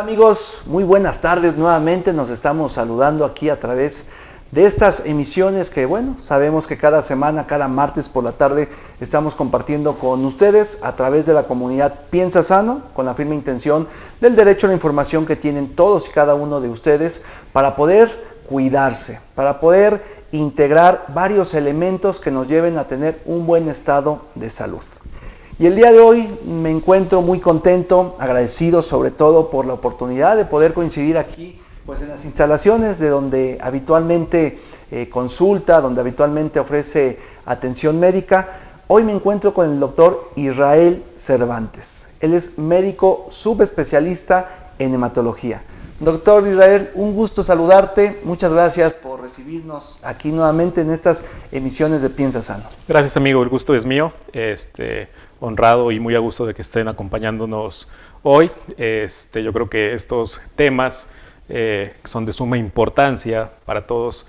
Amigos? Muy buenas tardes nuevamente, nos estamos saludando aquí a través de estas emisiones que, bueno, sabemos que cada semana, cada martes por la tarde estamos compartiendo con ustedes a través de la comunidad Piensa Sano, con la firme intención del derecho a la información que tienen todos y cada uno de ustedes para poder cuidarse, para poder integrar varios elementos que nos lleven a tener un buen estado de salud. Y el día de hoy me encuentro muy contento, agradecido sobre todo por la oportunidad de poder coincidir aquí pues en las instalaciones de donde habitualmente consulta, donde habitualmente ofrece atención médica. Hoy me encuentro con el doctor Israel Cervantes. Él es médico subespecialista en hematología. Doctor Israel, un gusto saludarte. Muchas gracias por recibirnos aquí nuevamente en estas emisiones de Piensa Sano. Gracias, amigo. El gusto es mío. Honrado y muy a gusto de que estén acompañándonos hoy. Yo creo que estos temas son de suma importancia para todos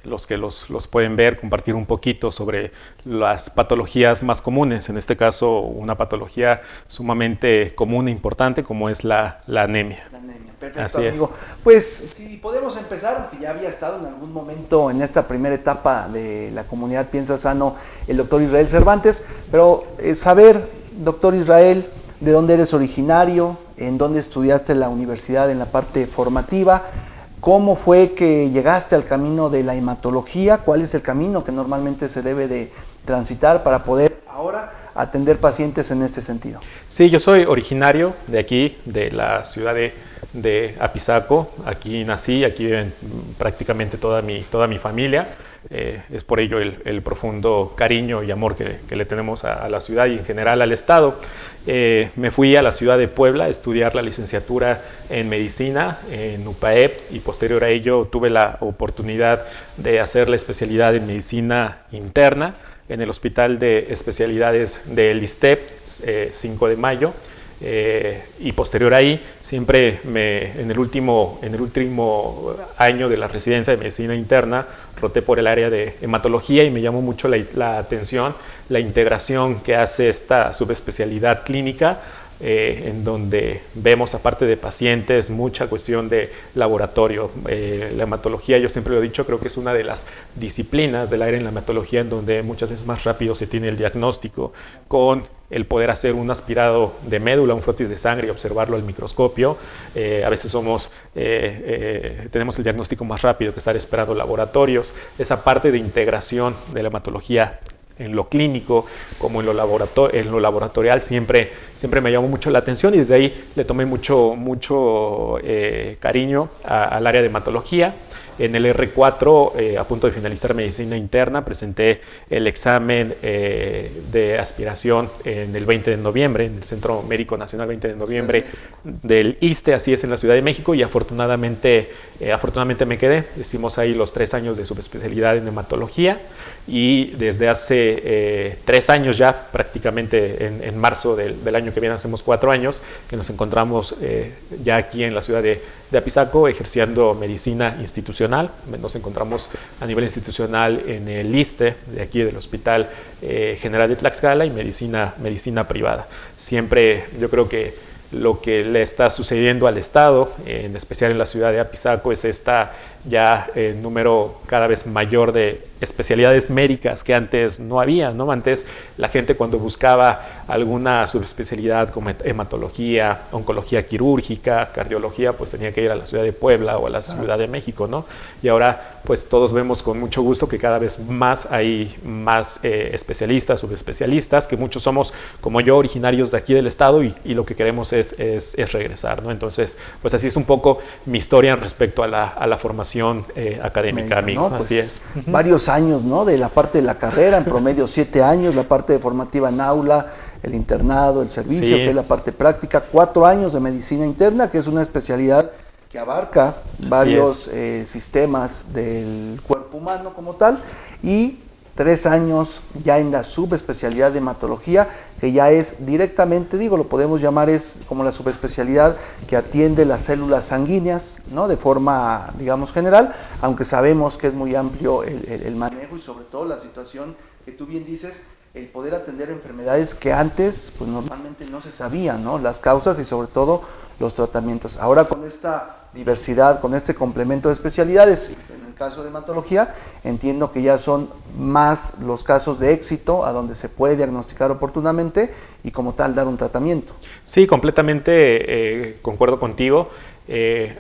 los que los pueden ver, compartir un poquito sobre las patologías más comunes, en este caso una patología sumamente común e importante como es la anemia. La anemia. Perfecto, amigo. Pues si podemos empezar, aunque ya había estado en algún momento en esta primera etapa de la comunidad Piensa Sano el doctor Israel Cervantes, pero saber, doctor Israel, de dónde eres originario, en dónde estudiaste en la universidad en la parte formativa, cómo fue que llegaste al camino de la hematología, cuál es el camino que normalmente se debe de transitar para poder ahora atender pacientes en este sentido. Sí, yo soy originario de aquí, de la ciudad de Apizaco. Aquí nací, aquí viven prácticamente toda mi familia. Es por ello el profundo cariño y amor que le tenemos a la ciudad y en general al estado. Me fui a la ciudad de Puebla a estudiar la licenciatura en medicina en UPAEP y posterior a ello tuve la oportunidad de hacer la especialidad en medicina interna en el Hospital de Especialidades del ISSSTE, 5 de mayo. Y posterior ahí, siempre en el último año de la residencia de medicina interna, roté por el área de hematología y me llamó mucho la atención la integración que hace esta subespecialidad clínica, en donde vemos, aparte de pacientes, mucha cuestión de laboratorio. La hematología, yo siempre lo he dicho, creo que es una de las disciplinas del área en la hematología en donde muchas veces más rápido se tiene el diagnóstico con el poder hacer un aspirado de médula, un frotis de sangre y observarlo al microscopio. A veces tenemos el diagnóstico más rápido que estar esperando laboratorios. Esa parte de integración de la hematología en lo clínico como en lo laboratorial siempre me llamó mucho la atención y desde ahí le tomé mucho cariño al área de hematología. En el R4, a punto de finalizar medicina interna, presenté el examen de aspiración en el 20 de noviembre, en el Centro Médico Nacional 20 de noviembre del ISSSTE, así es, en la Ciudad de México, y afortunadamente me quedé. Hicimos ahí los 3 años de subespecialidad en hematología y desde hace 3 años ya, prácticamente en marzo del año que viene, hacemos 4 años, que nos encontramos ya aquí en la ciudad de Apizaco ejerciendo medicina institucional. Nos encontramos a nivel institucional en el ISSSTE, de aquí del Hospital General de Tlaxcala, y medicina privada. Siempre yo creo que lo que le está sucediendo al Estado, en especial en la ciudad de Apizaco, es número cada vez mayor de especialidades médicas que antes no había, ¿no? Antes la gente, cuando buscaba alguna subespecialidad como hematología, oncología quirúrgica, cardiología, pues tenía que ir a la ciudad de Puebla o a la Ciudad de México, ¿no? Y ahora pues todos vemos con mucho gusto que cada vez más hay más especialistas, subespecialistas, que muchos somos, como yo, originarios de aquí del estado y lo que queremos es regresar, ¿no? Entonces, pues así es un poco mi historia respecto a la formación académica, amigo, ¿no? Pues así es. Varios años, ¿no? De la parte de la carrera, en promedio 7 años, la parte de formativa en aula, el internado, el servicio, Sí. que es la parte práctica, 4 años de medicina interna, que es una especialidad que abarca varios sistemas del cuerpo humano como tal, y 3 años ya en la subespecialidad de hematología, que ya es directamente, lo podemos llamar, es como la subespecialidad que atiende las células sanguíneas, ¿no? De forma, general, aunque sabemos que es muy amplio el manejo y sobre todo la situación que tú bien dices, el poder atender enfermedades que antes pues normalmente no se sabían, ¿no? Las causas y sobre todo los tratamientos. Ahora con esta diversidad, con este complemento de especialidades, en el caso de hematología, entiendo que ya son más los casos de éxito a donde se puede diagnosticar oportunamente y como tal dar un tratamiento. Sí, completamente concuerdo contigo.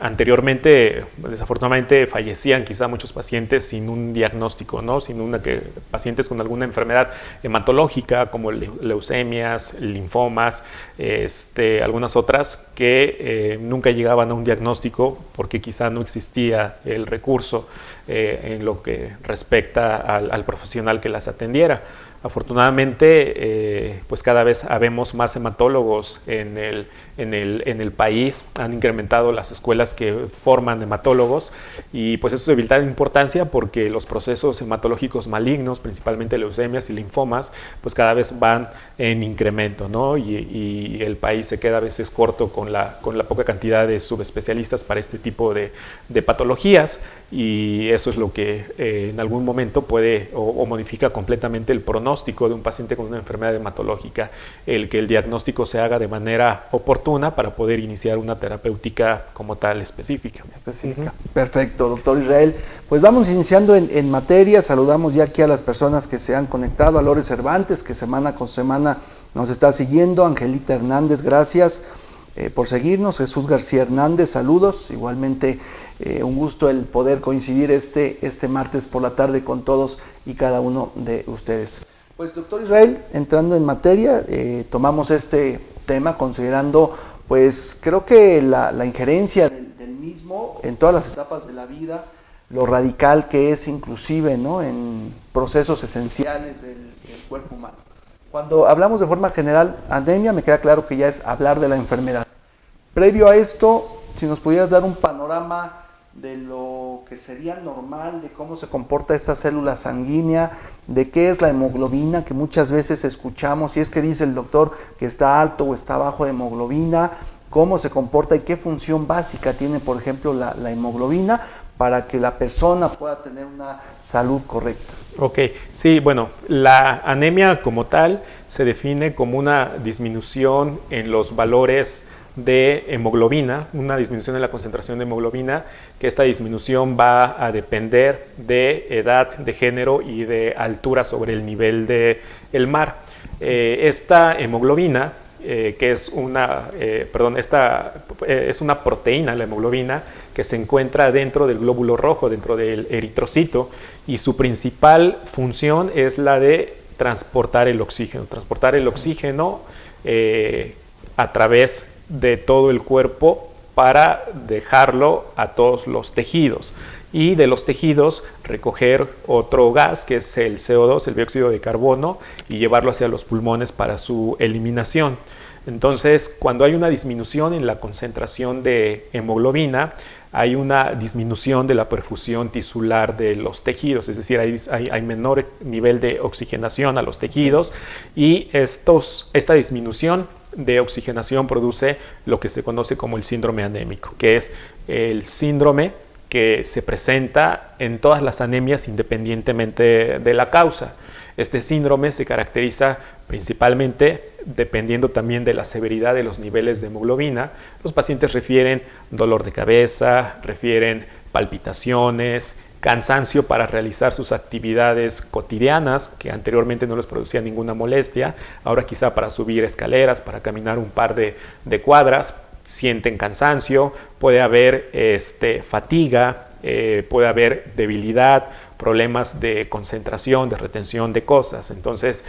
Anteriormente, desafortunadamente, fallecían quizá muchos pacientes sin un diagnóstico, ¿no? Pacientes con alguna enfermedad hematológica como leucemias, linfomas, algunas otras que nunca llegaban a un diagnóstico porque quizá no existía el recurso en lo que respecta al profesional que las atendiera. Afortunadamente, pues cada vez habemos más hematólogos en el país, han incrementado las escuelas que forman hematólogos y pues eso es de vital importancia porque los procesos hematológicos malignos, principalmente leucemias y linfomas, pues cada vez van en incremento, ¿no? Y el país se queda a veces corto con la poca cantidad de subespecialistas para este tipo de patologías y eso es lo que en algún momento puede o modifica completamente el pronóstico de un paciente con una enfermedad hematológica, el que el diagnóstico se haga de manera oportuna para poder iniciar una terapéutica como tal específica. Perfecto, doctor Israel. Pues vamos iniciando en materia, saludamos ya aquí a las personas que se han conectado, a Lore Cervantes, que semana con semana nos está siguiendo, Angelita Hernández, gracias por seguirnos, Jesús García Hernández, saludos, igualmente un gusto el poder coincidir este martes por la tarde con todos y cada uno de ustedes. Pues doctor Israel, entrando en materia, tomamos este tema considerando, pues creo que la injerencia del mismo en todas las etapas de la vida, lo radical que es inclusive, ¿no?, en procesos esenciales del cuerpo humano. Cuando hablamos de forma general, anemia, me queda claro que ya es hablar de la enfermedad. Previo a esto, si nos pudieras dar un panorama de lo que sería normal, de cómo se comporta esta célula sanguínea, de qué es la hemoglobina, que muchas veces escuchamos, si es que dice el doctor que está alto o está bajo de hemoglobina, cómo se comporta y qué función básica tiene, por ejemplo, la hemoglobina para que la persona pueda tener una salud correcta. Ok, sí, bueno, la anemia como tal se define como una disminución en los valores de hemoglobina, una disminución en la concentración de hemoglobina, que esta disminución va a depender de edad, de género y de altura sobre el nivel del mar. Esta hemoglobina, que es es una proteína, la hemoglobina, que se encuentra dentro del glóbulo rojo, dentro del eritrocito, y su principal función es la de transportar el oxígeno a través de todo el cuerpo para dejarlo a todos los tejidos y de los tejidos recoger otro gas que es el CO2, el dióxido de carbono, y llevarlo hacia los pulmones para su eliminación. Entonces, cuando hay una disminución en la concentración de hemoglobina, hay una disminución de la perfusión tisular de los tejidos, es decir, hay menor nivel de oxigenación a los tejidos y esta disminución de oxigenación produce lo que se conoce como el síndrome anémico, que es el síndrome que se presenta en todas las anemias independientemente de la causa. Este síndrome se caracteriza principalmente dependiendo también de la severidad de los niveles de hemoglobina. Los pacientes refieren dolor de cabeza, refieren palpitaciones, cansancio para realizar sus actividades cotidianas, que anteriormente no les producía ninguna molestia, ahora quizá para subir escaleras, para caminar un par de cuadras, sienten cansancio, puede haber fatiga, puede haber debilidad, problemas de concentración, de retención de cosas. Entonces,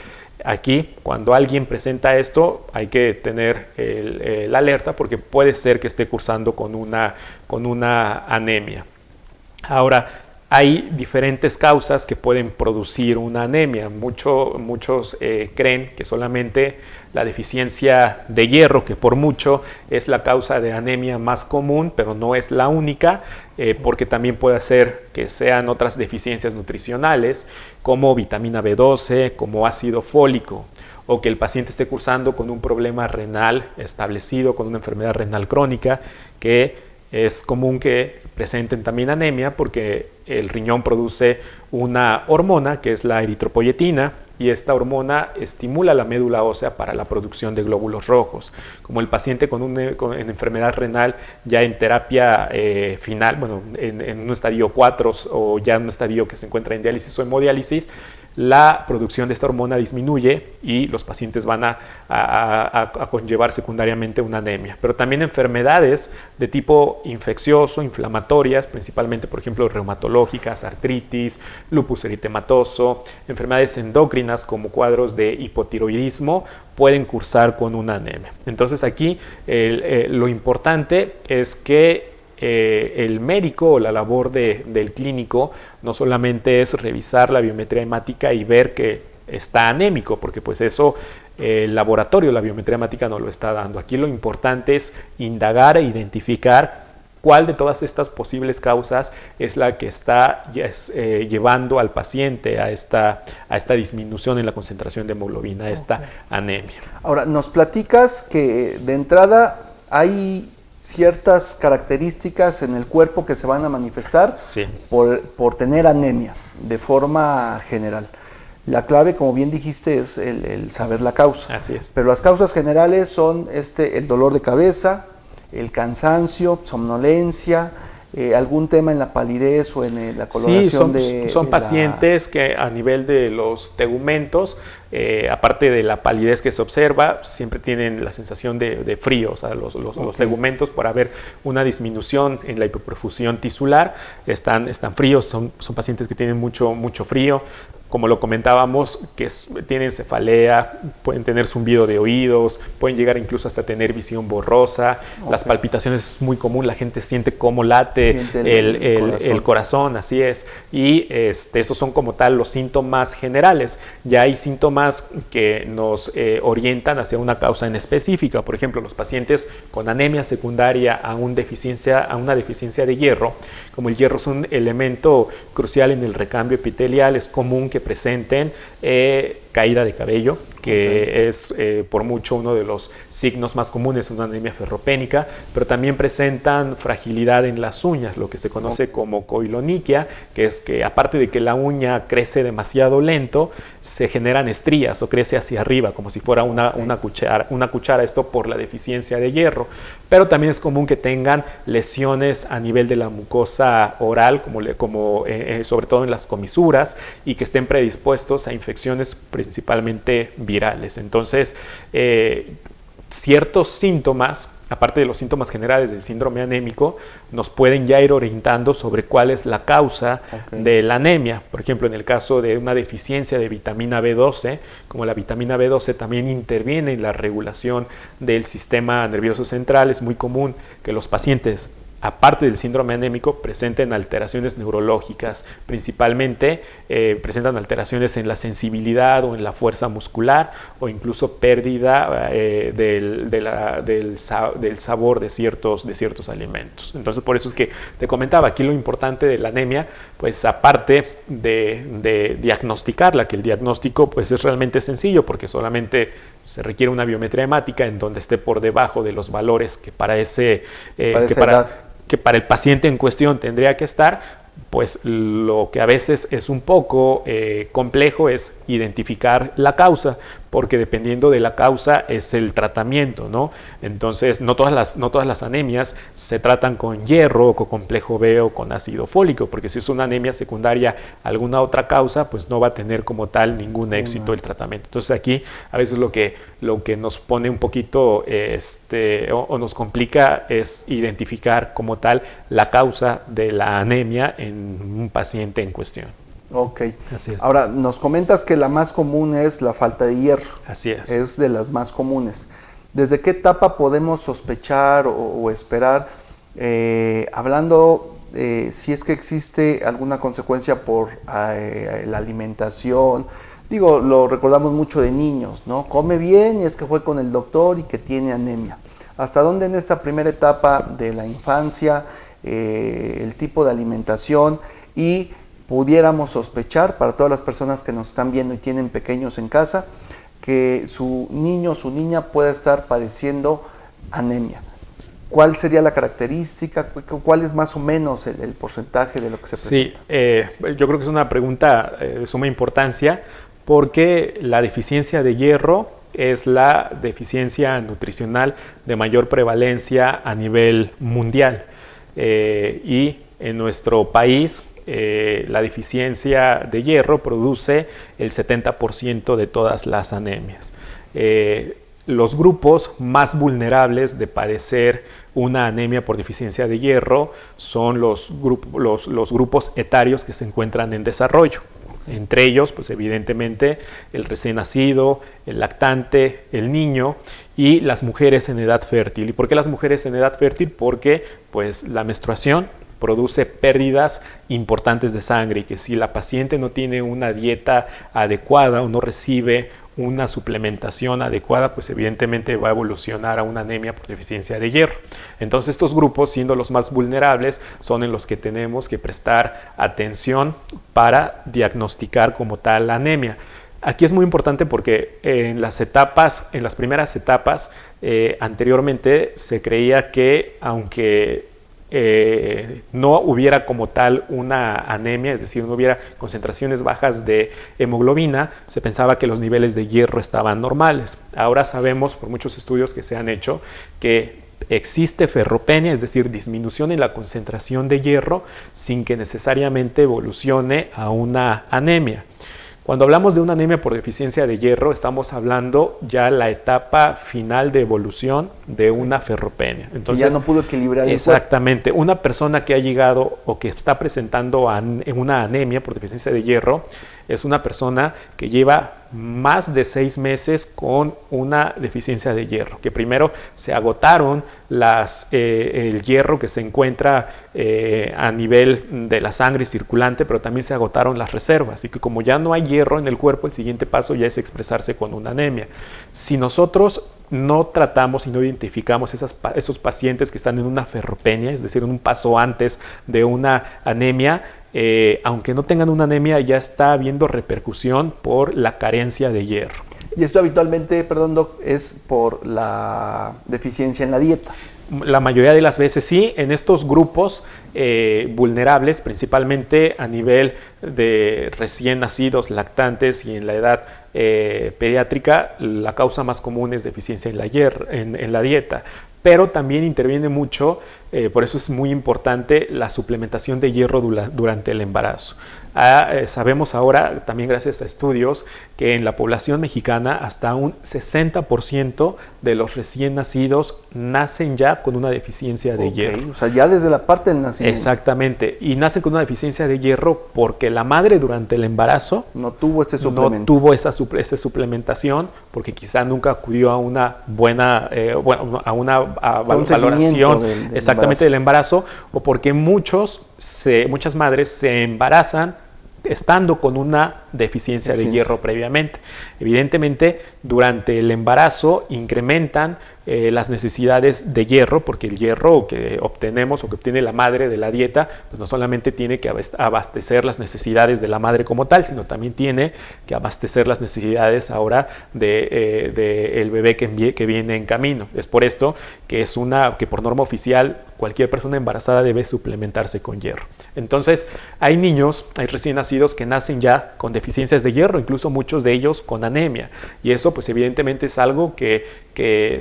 aquí, cuando alguien presenta esto, hay que tener la alerta porque puede ser que esté cursando con una anemia. Ahora, hay diferentes causas que pueden producir una anemia. Muchos creen que solamente la deficiencia de hierro, que por mucho es la causa de anemia más común, pero no es la única, porque también puede ser que sean otras deficiencias nutricionales, como vitamina B12, como ácido fólico, o que el paciente esté cursando con un problema renal establecido, con una enfermedad renal crónica, que es común que presenten también anemia porque el riñón produce una hormona que es la eritropoyetina y esta hormona estimula la médula ósea para la producción de glóbulos rojos. Como el paciente con enfermedad renal ya en terapia final, bueno, en un estadio 4 o ya en un estadio que se encuentra en diálisis o hemodiálisis, la producción de esta hormona disminuye y los pacientes van a conllevar secundariamente una anemia. Pero también enfermedades de tipo infeccioso, inflamatorias, principalmente, por ejemplo, reumatológicas, artritis, lupus eritematoso, enfermedades endócrinas como cuadros de hipotiroidismo, pueden cursar con una anemia. Entonces aquí lo importante es que el médico o la labor del clínico no solamente es revisar la biometría hemática y ver que está anémico, porque pues eso el laboratorio, la biometría hemática no lo está dando. Aquí lo importante es indagar e identificar cuál de todas estas posibles causas es la que está llevando al paciente a esta disminución en la concentración de hemoglobina, a esta anemia. Ahora, nos platicas que de entrada hay ciertas características en el cuerpo que se van a manifestar por tener anemia de forma general. La clave, como bien dijiste, es el saber la causa. Así es. Pero las causas generales son el dolor de cabeza, el cansancio, somnolencia, algún tema en la palidez o en la coloración son pacientes que a nivel de los tegumentos, aparte de la palidez que se observa, siempre tienen la sensación de frío, o sea, los tegumentos, por haber una disminución en la hipoperfusión tisular, están fríos, son pacientes que tienen mucho frío. Como lo comentábamos, que tienen cefalea, pueden tener zumbido de oídos, pueden llegar incluso hasta tener visión borrosa. Las palpitaciones es muy común, la gente siente cómo late el corazón, así es. Y esos son como tal los síntomas generales. Ya hay síntomas que nos orientan hacia una causa en específica. Por ejemplo, los pacientes con anemia secundaria a una deficiencia de hierro, como el hierro es un elemento crucial en el recambio epitelial, es común que presenten caída de cabello, que es por mucho uno de los signos más comunes en una anemia ferropénica, pero también presentan fragilidad en las uñas, lo que se conoce como coiloniquia, que es que aparte de que la uña crece demasiado lento, se generan estrías o crece hacia arriba, como si fuera una cuchara, esto por la deficiencia de hierro. Pero también es común que tengan lesiones a nivel de la mucosa oral, sobre todo en las comisuras, y que estén predispuestos a infecciones principalmente virales. Entonces, ciertos síntomas, aparte de los síntomas generales del síndrome anémico, nos pueden ya ir orientando sobre cuál es la causa de la anemia. Por ejemplo, en el caso de una deficiencia de vitamina B12, como la vitamina B12 también interviene en la regulación del sistema nervioso central, es muy común que los pacientes, aparte del síndrome anémico, presenten alteraciones neurológicas, principalmente presentan alteraciones en la sensibilidad o en la fuerza muscular, o incluso pérdida del sabor de ciertos alimentos. Entonces, por eso es que te comentaba, aquí lo importante de la anemia, pues aparte de diagnosticarla, que el diagnóstico pues es realmente sencillo, porque solamente se requiere una biometría hemática en donde esté por debajo de los valores que para el paciente en cuestión tendría que estar. Pues lo que a veces es un poco complejo es identificar la causa, porque dependiendo de la causa es el tratamiento, ¿no? Entonces, no todas las anemias se tratan con hierro o con complejo B o con ácido fólico, porque si es una anemia secundaria a alguna otra causa, pues no va a tener como tal ningún éxito el tratamiento. Entonces, aquí a veces lo que nos pone un poquito o nos complica es identificar como tal la causa de la anemia en un paciente en cuestión. Ok. Así es. Ahora, nos comentas que la más común es la falta de hierro. Así es. Es de las más comunes. ¿Desde qué etapa podemos sospechar o esperar, hablando si es que existe alguna consecuencia por la alimentación? Digo, lo recordamos mucho de niños, ¿no? Come bien y es que fue con el doctor y que tiene anemia. ¿Hasta dónde en esta primera etapa de la infancia, el tipo de alimentación y pudiéramos sospechar, para todas las personas que nos están viendo y tienen pequeños en casa, que su niño o su niña pueda estar padeciendo anemia? ¿Cuál sería la característica? ¿Cuál es más o menos el porcentaje de lo que se presenta? Sí, yo creo que es una pregunta de suma importancia, porque la deficiencia de hierro es la deficiencia nutricional de mayor prevalencia a nivel mundial. Y en nuestro país la deficiencia de hierro produce el 70% de todas las anemias. Los grupos más vulnerables de padecer una anemia por deficiencia de hierro son los grupos etarios que se encuentran en desarrollo. Entre ellos, pues evidentemente, el recién nacido, el lactante, el niño y las mujeres en edad fértil. ¿Y por qué las mujeres en edad fértil? Porque pues, la menstruación produce pérdidas importantes de sangre y que si la paciente no tiene una dieta adecuada o no recibe una suplementación adecuada, pues evidentemente va a evolucionar a una anemia por deficiencia de hierro. Entonces estos grupos, siendo los más vulnerables, son en los que tenemos que prestar atención para diagnosticar como tal la anemia. Aquí es muy importante porque en las primeras etapas, anteriormente se creía que aunque no hubiera como tal una anemia, es decir, no hubiera concentraciones bajas de hemoglobina, se pensaba que los niveles de hierro estaban normales. Ahora sabemos por muchos estudios que se han hecho que existe ferropenia, es decir, disminución en la concentración de hierro sin que necesariamente evolucione a una anemia. Cuando hablamos de una anemia por deficiencia de hierro, estamos hablando ya la etapa final de evolución de una ferropenia. Entonces, ya no pudo equilibrar el exactamente. Cuerpo. Una persona que ha llegado o que está presentando una anemia por deficiencia de hierro es una persona que lleva más de 6 meses con una deficiencia de hierro, que primero se agotaron el hierro que se encuentra a nivel de la sangre circulante, pero también se agotaron las reservas y que como ya no hay hierro en el cuerpo, el siguiente paso ya es expresarse con una anemia. Si nosotros no tratamos y no identificamos esos pacientes que están en una ferropenia, es decir, en un paso antes de una anemia, aunque no tengan una anemia, ya está habiendo repercusión por la carencia de hierro. Y esto habitualmente, perdón Doc, es por la deficiencia en la dieta. La mayoría de las veces sí, en estos grupos vulnerables, principalmente a nivel de recién nacidos, lactantes y en la edad pediátrica, la causa más común es deficiencia en la dieta. Pero también interviene mucho, por eso es muy importante la suplementación de hierro durante el embarazo. Sabemos ahora, también gracias a estudios, que en la población mexicana hasta un 60% de los recién nacidos nacen ya con una deficiencia de hierro. O sea, ya desde la parte del nacimiento. Exactamente, y nacen con una deficiencia de hierro porque la madre durante el embarazo no tuvo este suplemento. No tuvo esa suplementación porque quizá nunca acudió a una buena, valoración del embarazo, o porque muchas madres se embarazan estando con una deficiencia de hierro previamente. Evidentemente, durante el embarazo incrementan las necesidades de hierro, porque el hierro que obtenemos o que obtiene la madre de la dieta, pues no solamente tiene que abastecer las necesidades de la madre como tal, sino también tiene que abastecer las necesidades ahora del bebé que viene en camino. Es por esto que que por norma oficial cualquier persona embarazada debe suplementarse con hierro. Entonces, hay recién nacidos que nacen ya con deficiencias de hierro, incluso muchos de ellos con anemia, y eso pues evidentemente es algo que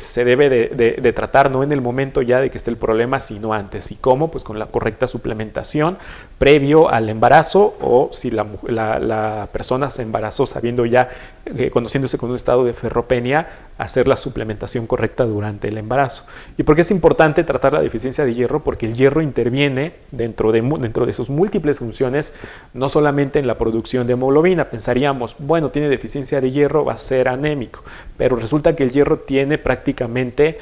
se debe de tratar no en el momento ya de que esté el problema, sino antes. ¿Y cómo? Pues con la correcta suplementación previo al embarazo, o si la persona se embarazó sabiendo ya, conociéndose con un estado de ferropenia, hacer la suplementación correcta durante el embarazo. ¿Y por qué es importante tratar la deficiencia de hierro? Porque el hierro interviene dentro de sus múltiples funciones, no solamente en la producción de hemoglobina. Pensaríamos, bueno, tiene deficiencia de hierro, va a ser anémico, pero resulta que el hierro tiene prácticamente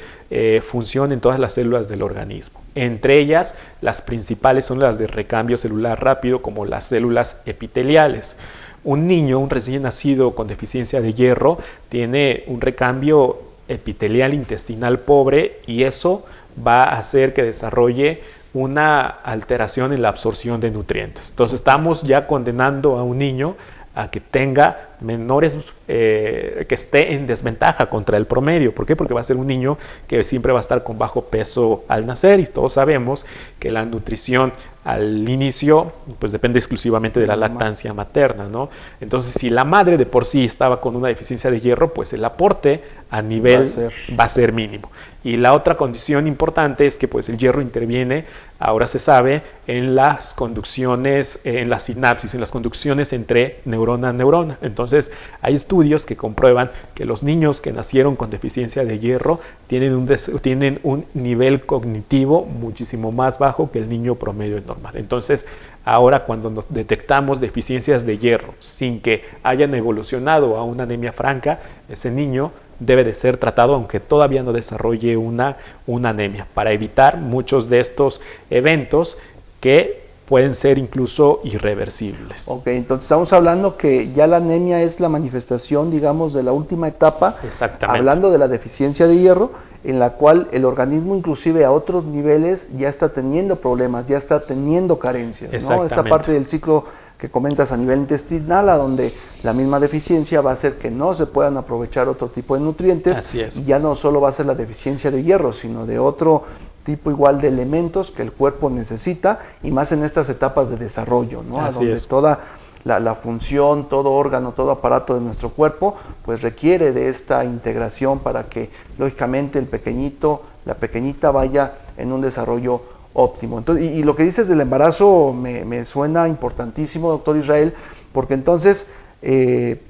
función en todas las células del organismo. Entre ellas, las principales son las de recambio celular rápido, como las células epiteliales. Un niño, un recién nacido con deficiencia de hierro, tiene un recambio epitelial intestinal pobre, y eso va a hacer que desarrolle una alteración en la absorción de nutrientes. Entonces estamos ya condenando a un niño a que tenga menores, que esté en desventaja contra el promedio. ¿Por qué? Porque va a ser un niño que siempre va a estar con bajo peso al nacer, y todos sabemos que la nutrición al inicio pues depende exclusivamente de la lactancia materna, ¿no? Entonces, si la madre de por sí estaba con una deficiencia de hierro, pues el aporte a nivel va a ser mínimo. Y la otra condición importante es que pues el hierro interviene, ahora se sabe, en las conducciones, en la sinapsis, en las conducciones entre neurona a neurona. Entonces, hay estudios que comprueban que los niños que nacieron con deficiencia de hierro tienen un nivel cognitivo muchísimo más bajo que el niño promedio normal. Entonces, ahora cuando detectamos deficiencias de hierro sin que hayan evolucionado a una anemia franca, ese niño debe de ser tratado aunque todavía no desarrolle una anemia, para evitar muchos de estos eventos que pueden ser incluso irreversibles. Ok, entonces estamos hablando que ya la anemia es la manifestación, digamos, de la última etapa. Exactamente. Hablando de la deficiencia de hierro, en la cual el organismo inclusive a otros niveles ya está teniendo problemas, ya está teniendo carencias, ¿no? Esta parte del ciclo que comentas a nivel intestinal, a donde la misma deficiencia va a hacer que no se puedan aprovechar otro tipo de nutrientes. Así es. Y ya no solo va a ser la deficiencia de hierro, sino de otro tipo igual de elementos que el cuerpo necesita, y más en estas etapas de desarrollo, ¿no? A donde toda la función, todo órgano, todo aparato de nuestro cuerpo, pues requiere de esta integración para que lógicamente el pequeñito, la pequeñita vaya en un desarrollo óptimo. Entonces, y lo que dices del embarazo me suena importantísimo, doctor Israel, porque entonces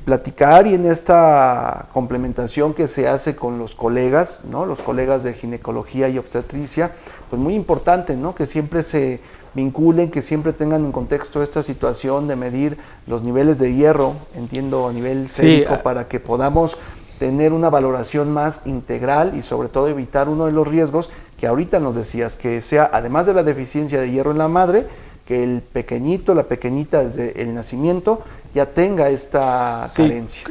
platicar, y en esta complementación que se hace con los colegas, ¿no? Los colegas de ginecología y obstetricia, pues muy importante, ¿no? Que siempre se vinculen, que siempre tengan en contexto esta situación de medir los niveles de hierro, entiendo a nivel sérico, para que podamos tener una valoración más integral y sobre todo evitar uno de los riesgos que ahorita nos decías, que sea, además de la deficiencia de hierro en la madre, que el pequeñito, la pequeñita desde el nacimiento ya tenga esta carencia.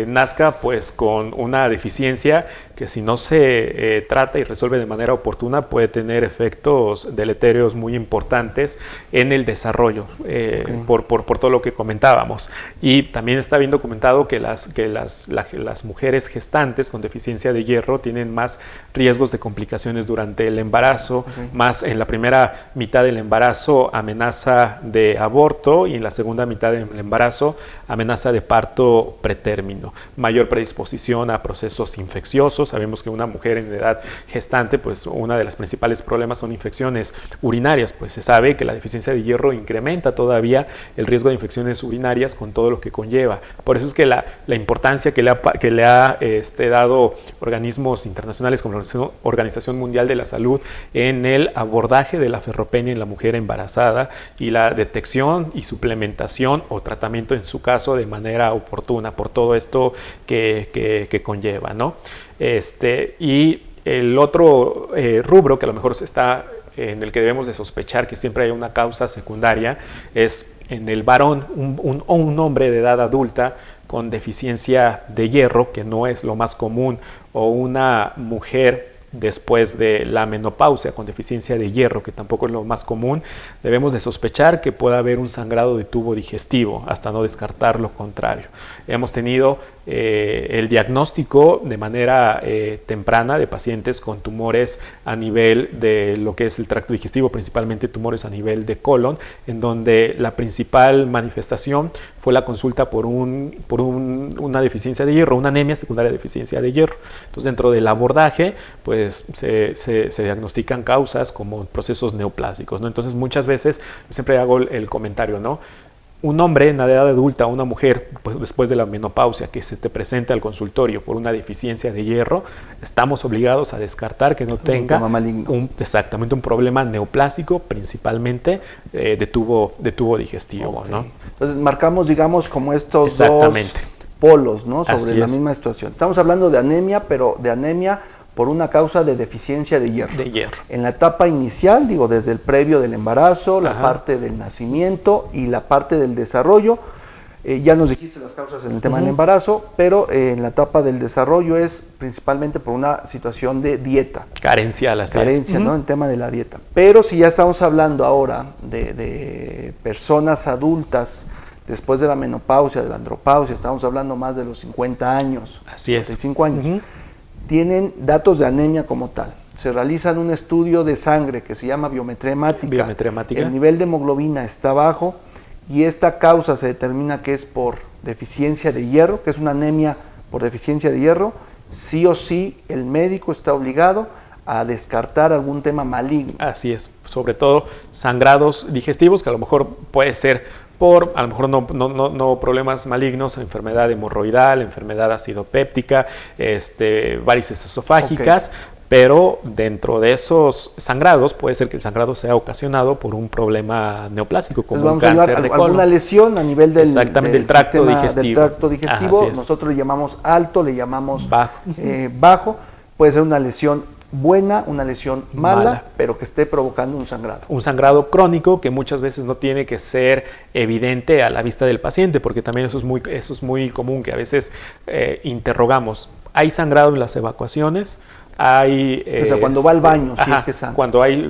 Nazca pues con una deficiencia que, si no se trata y resuelve de manera oportuna, puede tener efectos deletéreos muy importantes en el desarrollo, por todo lo que comentábamos. Y también está bien documentado que las mujeres gestantes con deficiencia de hierro tienen más riesgos de complicaciones durante el embarazo, más en la primera mitad del embarazo amenaza de aborto, y en la segunda mitad del embarazo amenaza de parto pretérmino, mayor predisposición a procesos infecciosos. Sabemos que una mujer en edad gestante, pues una de las principales problemas son infecciones urinarias, pues se sabe que la deficiencia de hierro incrementa todavía el riesgo de infecciones urinarias con todo lo que conlleva. Por eso es que la importancia que le ha dado organismos internacionales como la Organización Mundial de la Salud en el abordaje de la ferropenia en la mujer embarazada, y la detección y suplementación o tratamiento en su caso de manera oportuna, por todo esto que conlleva, ¿no? Y el otro rubro que a lo mejor en el que debemos de sospechar que siempre hay una causa secundaria es en el varón, un hombre de edad adulta con deficiencia de hierro, que no es lo más común, o una mujer después de la menopausia con deficiencia de hierro, que tampoco es lo más común. Debemos de sospechar que pueda haber un sangrado de tubo digestivo, hasta no descartar lo contrario. Hemos tenido el diagnóstico de manera temprana de pacientes con tumores a nivel de lo que es el tracto digestivo, principalmente tumores a nivel de colon, en donde la principal manifestación fue la consulta por una deficiencia de hierro, una anemia secundaria de deficiencia de hierro. Entonces, dentro del abordaje, pues se diagnostican causas como procesos neoplásicos, ¿no? Entonces, muchas veces siempre hago el comentario, ¿no? Un hombre en la edad adulta, una mujer, pues después de la menopausia, que se te presenta al consultorio por una deficiencia de hierro, estamos obligados a descartar que no tenga exactamente un problema neoplásico, principalmente de tubo digestivo, ¿no? Entonces marcamos, digamos, como estos dos polos, ¿no? Sobre la misma situación. Estamos hablando de anemia, pero de anemia por una causa de deficiencia de hierro. En la etapa inicial, digo, desde el previo del embarazo, la parte del nacimiento y la parte del desarrollo. Ya nos dijiste las causas en el tema del embarazo, pero en la etapa del desarrollo es principalmente por una situación de dieta. Carencia, ¿no? En el tema de la dieta. Pero si ya estamos hablando ahora de personas adultas después de la menopausia, de la andropausia, estamos hablando más de los 50 años, Así es. 55 años, tienen datos de anemia como tal. Se realizan un estudio de sangre que se llama biometría hemática. El nivel de hemoglobina está bajo y esta causa se determina que es por deficiencia de hierro, que es una anemia por deficiencia de hierro. Sí o sí el médico está obligado a descartar algún tema maligno. Así es, sobre todo sangrados digestivos, que a lo mejor puede ser por, a lo mejor no problemas malignos, enfermedad hemorroidal, enfermedad acidopéptica, varices esofágicas, pero dentro de esos sangrados puede ser que el sangrado sea ocasionado por un problema neoplásico, como un cáncer de colon. Alguna lesión a nivel del tracto digestivo. Del tracto digestivo. Nosotros le llamamos alto, le llamamos bajo. Puede ser una lesión buena, una lesión mala, pero que esté provocando un sangrado. Un sangrado crónico que muchas veces no tiene que ser evidente a la vista del paciente, porque también eso es muy común, que a veces interrogamos. ¿Hay sangrado en las evacuaciones? Hay, o sea, cuando va al baño, si es que sangra.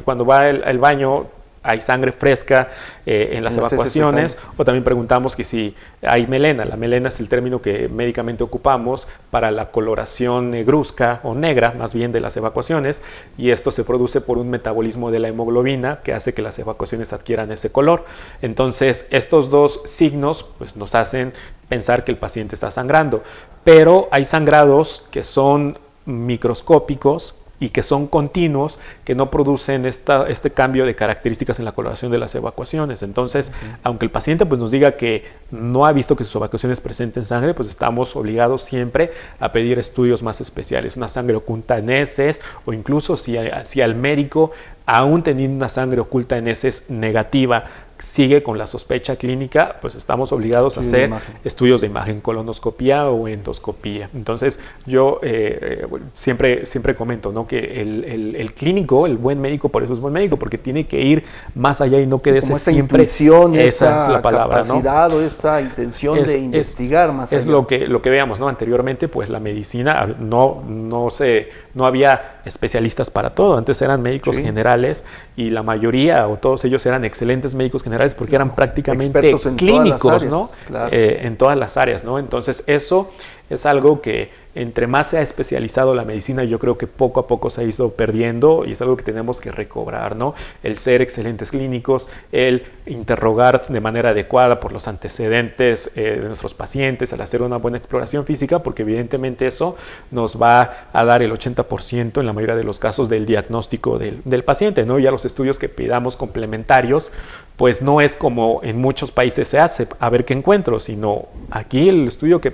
Cuando va al baño, hay sangre fresca en las evacuaciones, o también preguntamos que si hay melena. La melena es el término que médicamente ocupamos para la coloración negruzca o negra, más bien, de las evacuaciones, y esto se produce por un metabolismo de la hemoglobina que hace que las evacuaciones adquieran ese color. Entonces, estos dos signos pues, nos hacen pensar que el paciente está sangrando, pero hay sangrados que son microscópicos y que son continuos, que no producen este cambio de características en la coloración de las evacuaciones. Entonces, aunque el paciente pues, nos diga que no ha visto que sus evacuaciones presenten sangre, pues estamos obligados siempre a pedir estudios más especiales, una sangre oculta en heces, o incluso si al médico, aún teniendo una sangre oculta en heces negativa, sigue con la sospecha clínica, pues estamos obligados a hacer estudios de imagen, colonoscopía o endoscopía. Entonces, yo siempre comento, ¿no?, que el clínico, el buen médico, por eso es buen médico, porque tiene que ir más allá y no quedarse siempre intuición, esa la palabra, capacidad, ¿no?, o esta intención de investigar más allá. Es lo que veamos, ¿no? Anteriormente, pues la medicina no había especialistas para todo. Antes eran médicos generales y la mayoría o todos ellos eran excelentes médicos generales porque eran prácticamente clínicos, ¿no? Claro. En todas las áreas, ¿no? Entonces eso es algo que entre más se ha especializado la medicina, yo creo que poco a poco se ha ido perdiendo y es algo que tenemos que recobrar, ¿no? El ser excelentes clínicos, el interrogar de manera adecuada por los antecedentes de nuestros pacientes, al hacer una buena exploración física, porque evidentemente eso nos va a dar el 80% en la mayoría de los casos del diagnóstico del paciente, ¿no? Ya los estudios que pidamos complementarios, pues no es como en muchos países se hace, a ver qué encuentro, sino aquí el estudio que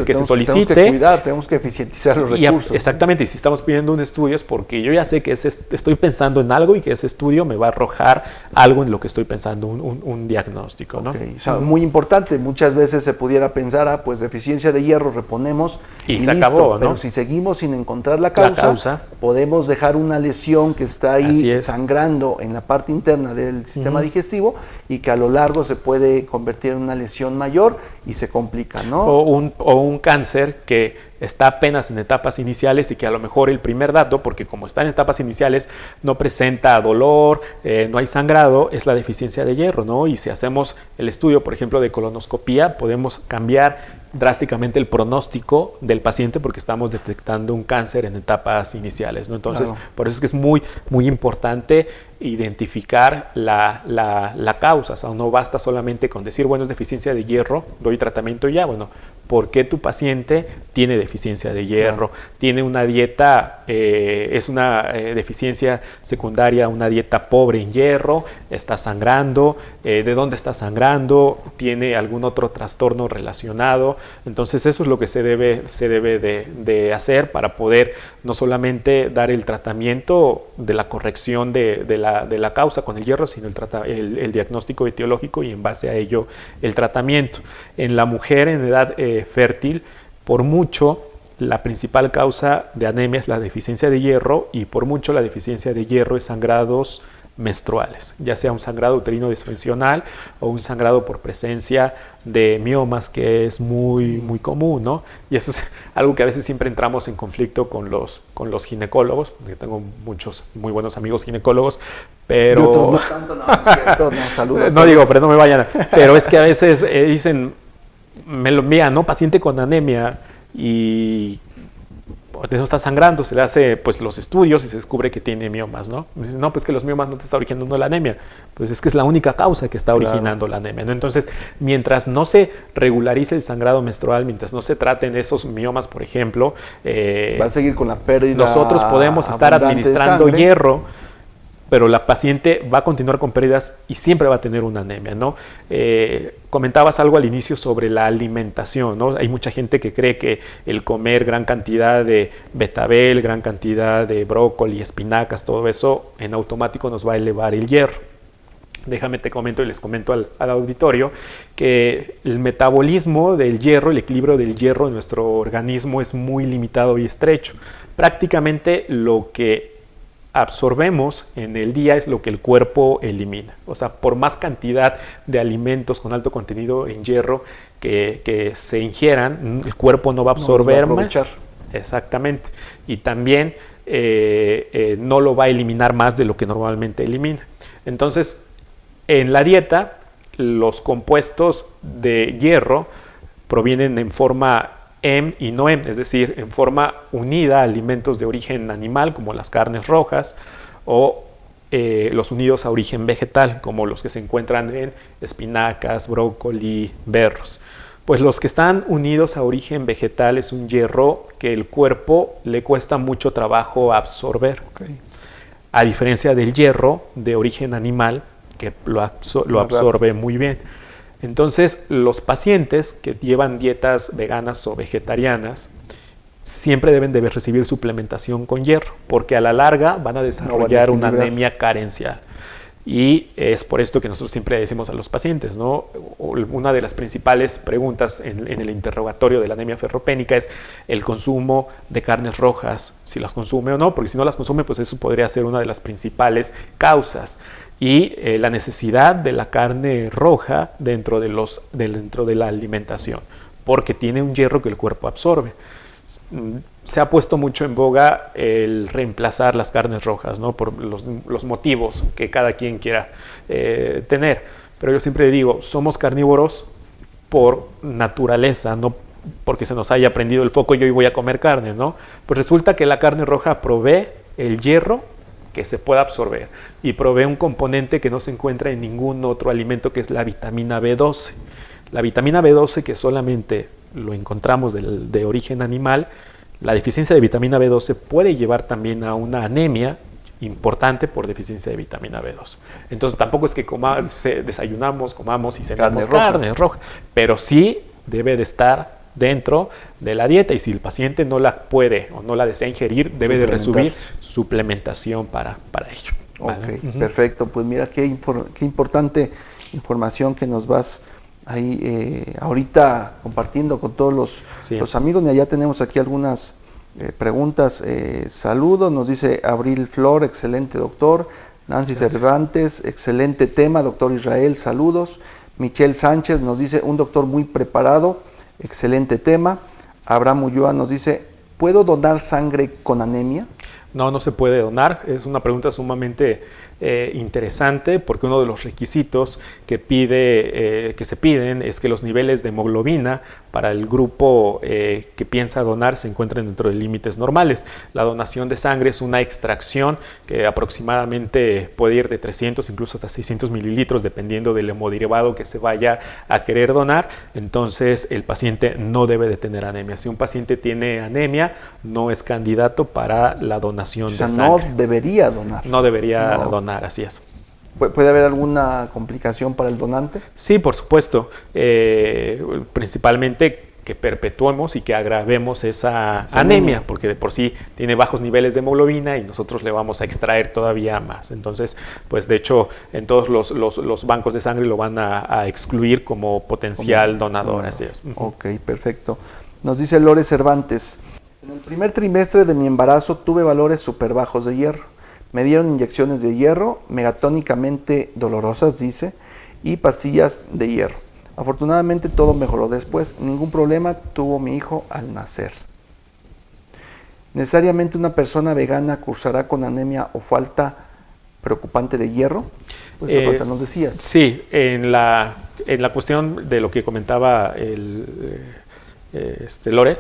se solicite. Tenemos que cuidar, tenemos que eficientizar los recursos. Exactamente, y si estamos pidiendo un estudio es porque yo ya sé que estoy pensando en algo y que ese estudio me va a arrojar algo en lo que estoy pensando, un diagnóstico, ¿no? O sea, muy importante, muchas veces se pudiera pensar, pues deficiencia de hierro, reponemos y se acabó, ¿no? Pero si seguimos sin encontrar la causa, podemos dejar una lesión que está ahí sangrando en la parte interna del sistema digestivo y que a lo largo se puede convertir en una lesión mayor y se complica, ¿no? O un cáncer que está apenas en etapas iniciales y que a lo mejor el primer dato, porque como está en etapas iniciales, no presenta dolor, no hay sangrado, es la deficiencia de hierro, ¿no? Y si hacemos el estudio, por ejemplo, de colonoscopía, podemos cambiar drásticamente el pronóstico del paciente porque estamos detectando un cáncer en etapas iniciales, ¿no? Entonces, por eso es que es muy, muy importante identificar la causa. O sea, no basta solamente con decir, bueno, es deficiencia de hierro, doy tratamiento y ya, bueno, ¿por qué tu paciente tiene deficiencia de hierro? Tiene una dieta, es una deficiencia secundaria, una dieta pobre en hierro, está sangrando, ¿de dónde está sangrando? ¿Tiene algún otro trastorno relacionado? Entonces eso es lo que se debe de hacer para poder no solamente dar el tratamiento de la corrección de la causa con el hierro, sino el diagnóstico etiológico y en base a ello el tratamiento. En la mujer en edad fértil, por mucho, la principal causa de anemia es la deficiencia de hierro y por mucho la deficiencia de hierro es sangrados menstruales, ya sea un sangrado uterino disfuncional o un sangrado por presencia de miomas, que es muy común, ¿no? Y eso es algo que a veces siempre entramos en conflicto con los ginecólogos, porque tengo muchos muy buenos amigos ginecólogos, pero... No tanto, no, es cierto, no, saludos. No digo, pero no me vayan. Pero es que a veces dicen, me lo envían, ¿no? Paciente con anemia y no está sangrando, se le hace pues los estudios y se descubre que tiene miomas, ¿no? Me dicen, no, pues que los miomas no te está originando la anemia. Pues es que es la única causa que está originando la anemia, ¿no? Entonces, mientras no se regularice el sangrado menstrual, mientras no se traten esos miomas, por ejemplo, va a seguir con la pérdida. Nosotros podemos estar administrando hierro, pero la paciente va a continuar con pérdidas y siempre va a tener una anemia, ¿no? Comentabas algo al inicio sobre la alimentación, ¿no? Hay mucha gente que cree que el comer gran cantidad de betabel, gran cantidad de brócoli, espinacas, todo eso en automático nos va a elevar el hierro. Déjame te comento y les comento al auditorio que el metabolismo del hierro, el equilibrio del hierro en nuestro organismo es muy limitado y estrecho. Prácticamente lo que absorbemos en el día es lo que el cuerpo elimina. O sea, por más cantidad de alimentos con alto contenido en hierro que se ingieran, el cuerpo no va a absorber más. Exactamente. Y también no lo va a eliminar más de lo que normalmente elimina. Entonces, en la dieta, los compuestos de hierro provienen en forma EM y no EM, es decir, en forma unida a alimentos de origen animal como las carnes rojas o los unidos a origen vegetal como los que se encuentran en espinacas, brócoli, berros. Pues los que están unidos a origen vegetal es un hierro que el cuerpo le cuesta mucho trabajo absorber, a diferencia del hierro de origen animal que lo absorbe muy bien. Entonces, los pacientes que llevan dietas veganas o vegetarianas siempre deben de recibir suplementación con hierro, porque a la larga van a desarrollar una anemia carencial. Y es por esto que nosotros siempre decimos a los pacientes, ¿no? Una de las principales preguntas en el interrogatorio de la anemia ferropénica es el consumo de carnes rojas, si las consume o no, porque si no las consume, pues eso podría ser una de las principales causas. Y la necesidad de la carne roja dentro de la alimentación, porque tiene un hierro que el cuerpo absorbe. Se ha puesto mucho en boga el reemplazar las carnes rojas, ¿no? Por los motivos que cada quien quiera tener. Pero yo siempre digo, somos carnívoros por naturaleza, no porque se nos haya prendido el foco y hoy voy a comer carne, ¿no? Pues resulta que la carne roja provee el hierro que se pueda absorber y provee un componente que no se encuentra en ningún otro alimento, que es la vitamina B12. La vitamina B12, que solamente lo encontramos de origen animal, la deficiencia de vitamina B12 puede llevar también a una anemia importante por deficiencia de vitamina B12. Entonces tampoco es que desayunamos, comamos y cenamos carne roja, pero sí debe de estar dentro de la dieta, y si el paciente no la puede o no la desea ingerir, debe de recibir suplementación para ello. ¿Vale? Ok, perfecto. Pues mira qué importante información que nos vas ahí ahorita compartiendo con todos los amigos. Ya tenemos aquí algunas preguntas. Saludos, nos dice Abril Flor, excelente doctor. Nancy Cervantes, excelente tema, doctor Israel, saludos. Michelle Sánchez nos dice, un doctor muy preparado, excelente tema. Abraham Ulloa nos dice, ¿puedo donar sangre con anemia? No, no se puede donar. Es una pregunta sumamente interesante, porque uno de los requisitos que se piden es que los niveles de hemoglobina para el grupo que piensa donar se encuentren dentro de límites normales. La donación de sangre es una extracción que aproximadamente puede ir de 300 incluso hasta 600 mililitros dependiendo del hemoderivado que se vaya a querer donar. Entonces el paciente no debe de tener anemia. Si un paciente tiene anemia, no es candidato para la donación de sangre. No debería donar. No debería donar, así es. ¿Puede haber alguna complicación para el donante? Sí, por supuesto. Principalmente que perpetuemos y que agravemos esa anemia, porque de por sí tiene bajos niveles de hemoglobina y nosotros le vamos a extraer todavía más. Entonces, pues de hecho, en todos los bancos de sangre lo van a excluir como potencial donador. Así es. Ok, perfecto. Nos dice Lore Cervantes, en el primer trimestre de mi embarazo tuve valores súper bajos de hierro, Me dieron inyecciones de hierro, megatónicamente dolorosas, dice, y pastillas de hierro. Afortunadamente todo mejoró después, ningún problema tuvo mi hijo al nacer. ¿Necesariamente una persona vegana cursará con anemia o falta preocupante de hierro? Pues lo que nos decías. Sí, en la cuestión de lo que comentaba Lore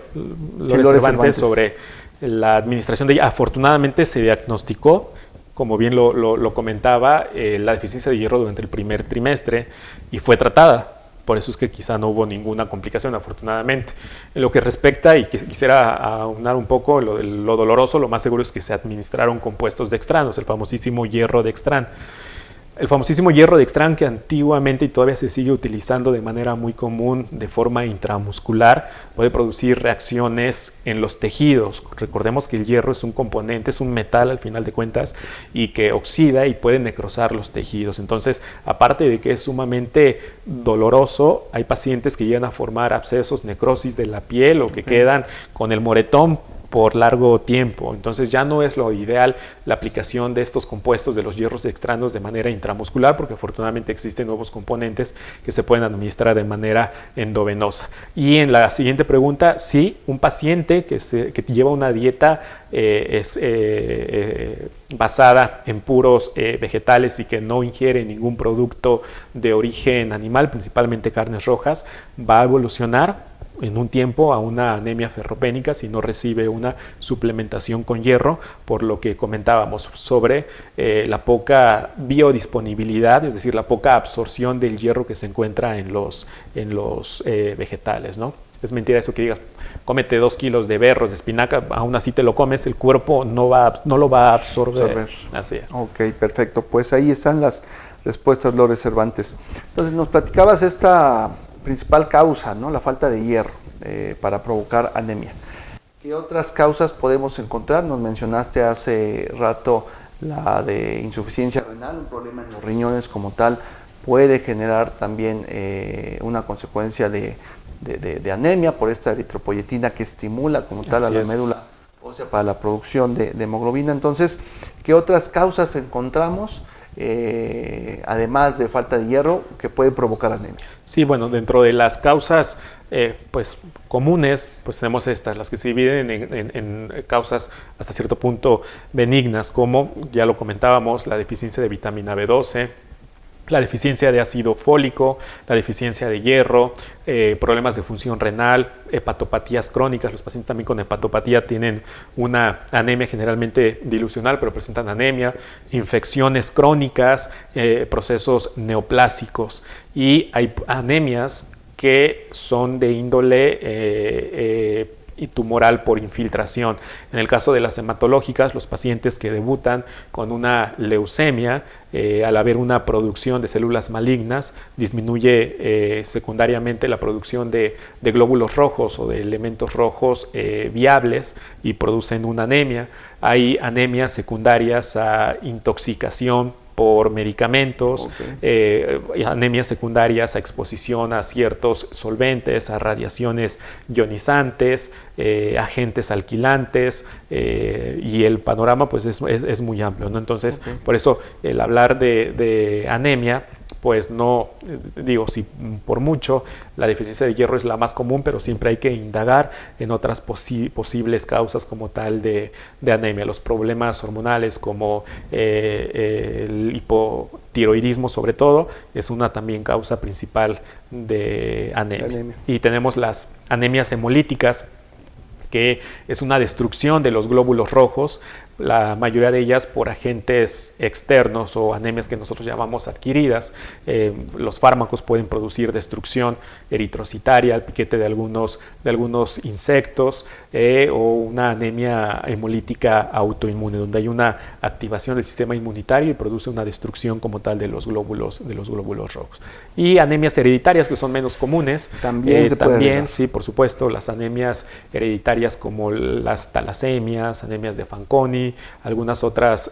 Cervantes sobre la administración de hierro, afortunadamente se diagnosticó, como bien lo comentaba, la deficiencia de hierro durante el primer trimestre y fue tratada. Por eso es que quizá no hubo ninguna complicación, afortunadamente. En lo que respecta, y quisiera aunar un poco lo doloroso, lo más seguro es que se administraron compuestos dextranos, el famosísimo hierro dextran. El famosísimo hierro dextran, que antiguamente y todavía se sigue utilizando de manera muy común de forma intramuscular, puede producir reacciones en los tejidos. Recordemos que el hierro es un componente, es un metal al final de cuentas, y que oxida y puede necrosar los tejidos. Entonces, aparte de que es sumamente doloroso, hay pacientes que llegan a formar abscesos, necrosis de la piel o que quedan con el moretón por largo tiempo. Entonces ya no es lo ideal la aplicación de estos compuestos de los hierros dextranos de manera intramuscular, porque afortunadamente existen nuevos componentes que se pueden administrar de manera endovenosa. Y en la siguiente pregunta, sí, un paciente que lleva una dieta basada en puros vegetales y que no ingiere ningún producto de origen animal, principalmente carnes rojas, va a evolucionar en un tiempo a una anemia ferropénica si no recibe una suplementación con hierro, por lo que comentábamos sobre la poca biodisponibilidad, es decir, la poca absorción del hierro que se encuentra en los vegetales, ¿no? Es mentira eso que digas, cómete 2 kilos de berros, de espinaca, aún así te lo comes, el cuerpo no lo va a absorber. Así es. Ok, perfecto. Pues ahí están las respuestas, Lore Cervantes. Entonces nos platicabas esta principal causa, ¿no? La falta de hierro para provocar anemia. ¿Qué otras causas podemos encontrar? Nos mencionaste hace rato la de insuficiencia renal, un problema en los riñones como tal puede generar también una consecuencia de anemia por esta eritropoyetina que estimula como tal a la médula ósea para la producción de hemoglobina. Entonces, ¿qué otras causas encontramos? Además de falta de hierro, que puede provocar anemia. Sí, bueno, dentro de las causas pues comunes, pues tenemos estas, las que se dividen en causas hasta cierto punto benignas, como ya lo comentábamos, la deficiencia de vitamina B12, la deficiencia de ácido fólico, la deficiencia de hierro, problemas de función renal, hepatopatías crónicas. Los pacientes también con hepatopatía tienen una anemia generalmente dilucional, pero presentan anemia, infecciones crónicas, procesos neoplásicos. Y hay anemias que son de índole y tumoral por infiltración. En el caso de las hematológicas, los pacientes que debutan con una leucemia, al haber una producción de células malignas, disminuye secundariamente la producción de glóbulos rojos o de elementos rojos viables y producen una anemia. Hay anemias secundarias a intoxicación por medicamentos, anemias secundarias a exposición a ciertos solventes, a radiaciones ionizantes, agentes alquilantes, y el panorama pues es muy amplio, ¿no? Entonces, por eso el hablar de anemia, pues no, digo, si por mucho la deficiencia de hierro es la más común, pero siempre hay que indagar en otras posibles causas como tal de anemia. Los problemas hormonales como el hipotiroidismo sobre todo es una también causa principal de anemia. Y tenemos las anemias hemolíticas, que es una destrucción de los glóbulos rojos, la mayoría de ellas por agentes externos o anemias que nosotros llamamos adquiridas. Los fármacos pueden producir destrucción eritrocitaria al piquete de algunos insectos, o una anemia hemolítica autoinmune, donde hay una activación del sistema inmunitario y produce una destrucción como tal de los glóbulos rojos. Y anemias hereditarias, que son menos comunes. También, sí, por supuesto, las anemias hereditarias como las talasemias, anemias de Fanconi, algunas otras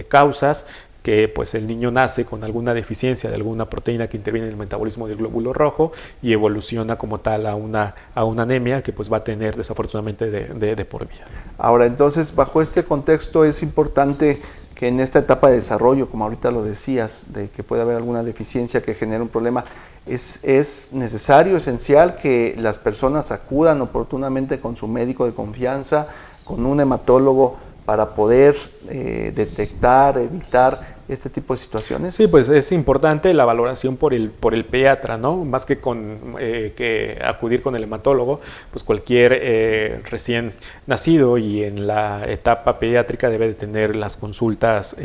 causas que pues el niño nace con alguna deficiencia de alguna proteína que interviene en el metabolismo del glóbulo rojo y evoluciona como tal a una anemia que pues va a tener desafortunadamente de por vida. Ahora, entonces, bajo este contexto es importante que en esta etapa de desarrollo, como ahorita lo decías, de que puede haber alguna deficiencia que genere un problema, es necesario, esencial que las personas acudan oportunamente con su médico de confianza, con un hematólogo, para poder detectar, evitar este tipo de situaciones. Sí, pues es importante la valoración por el pediatra, ¿no? Más que que acudir con el hematólogo, pues cualquier recién nacido y en la etapa pediátrica debe de tener las consultas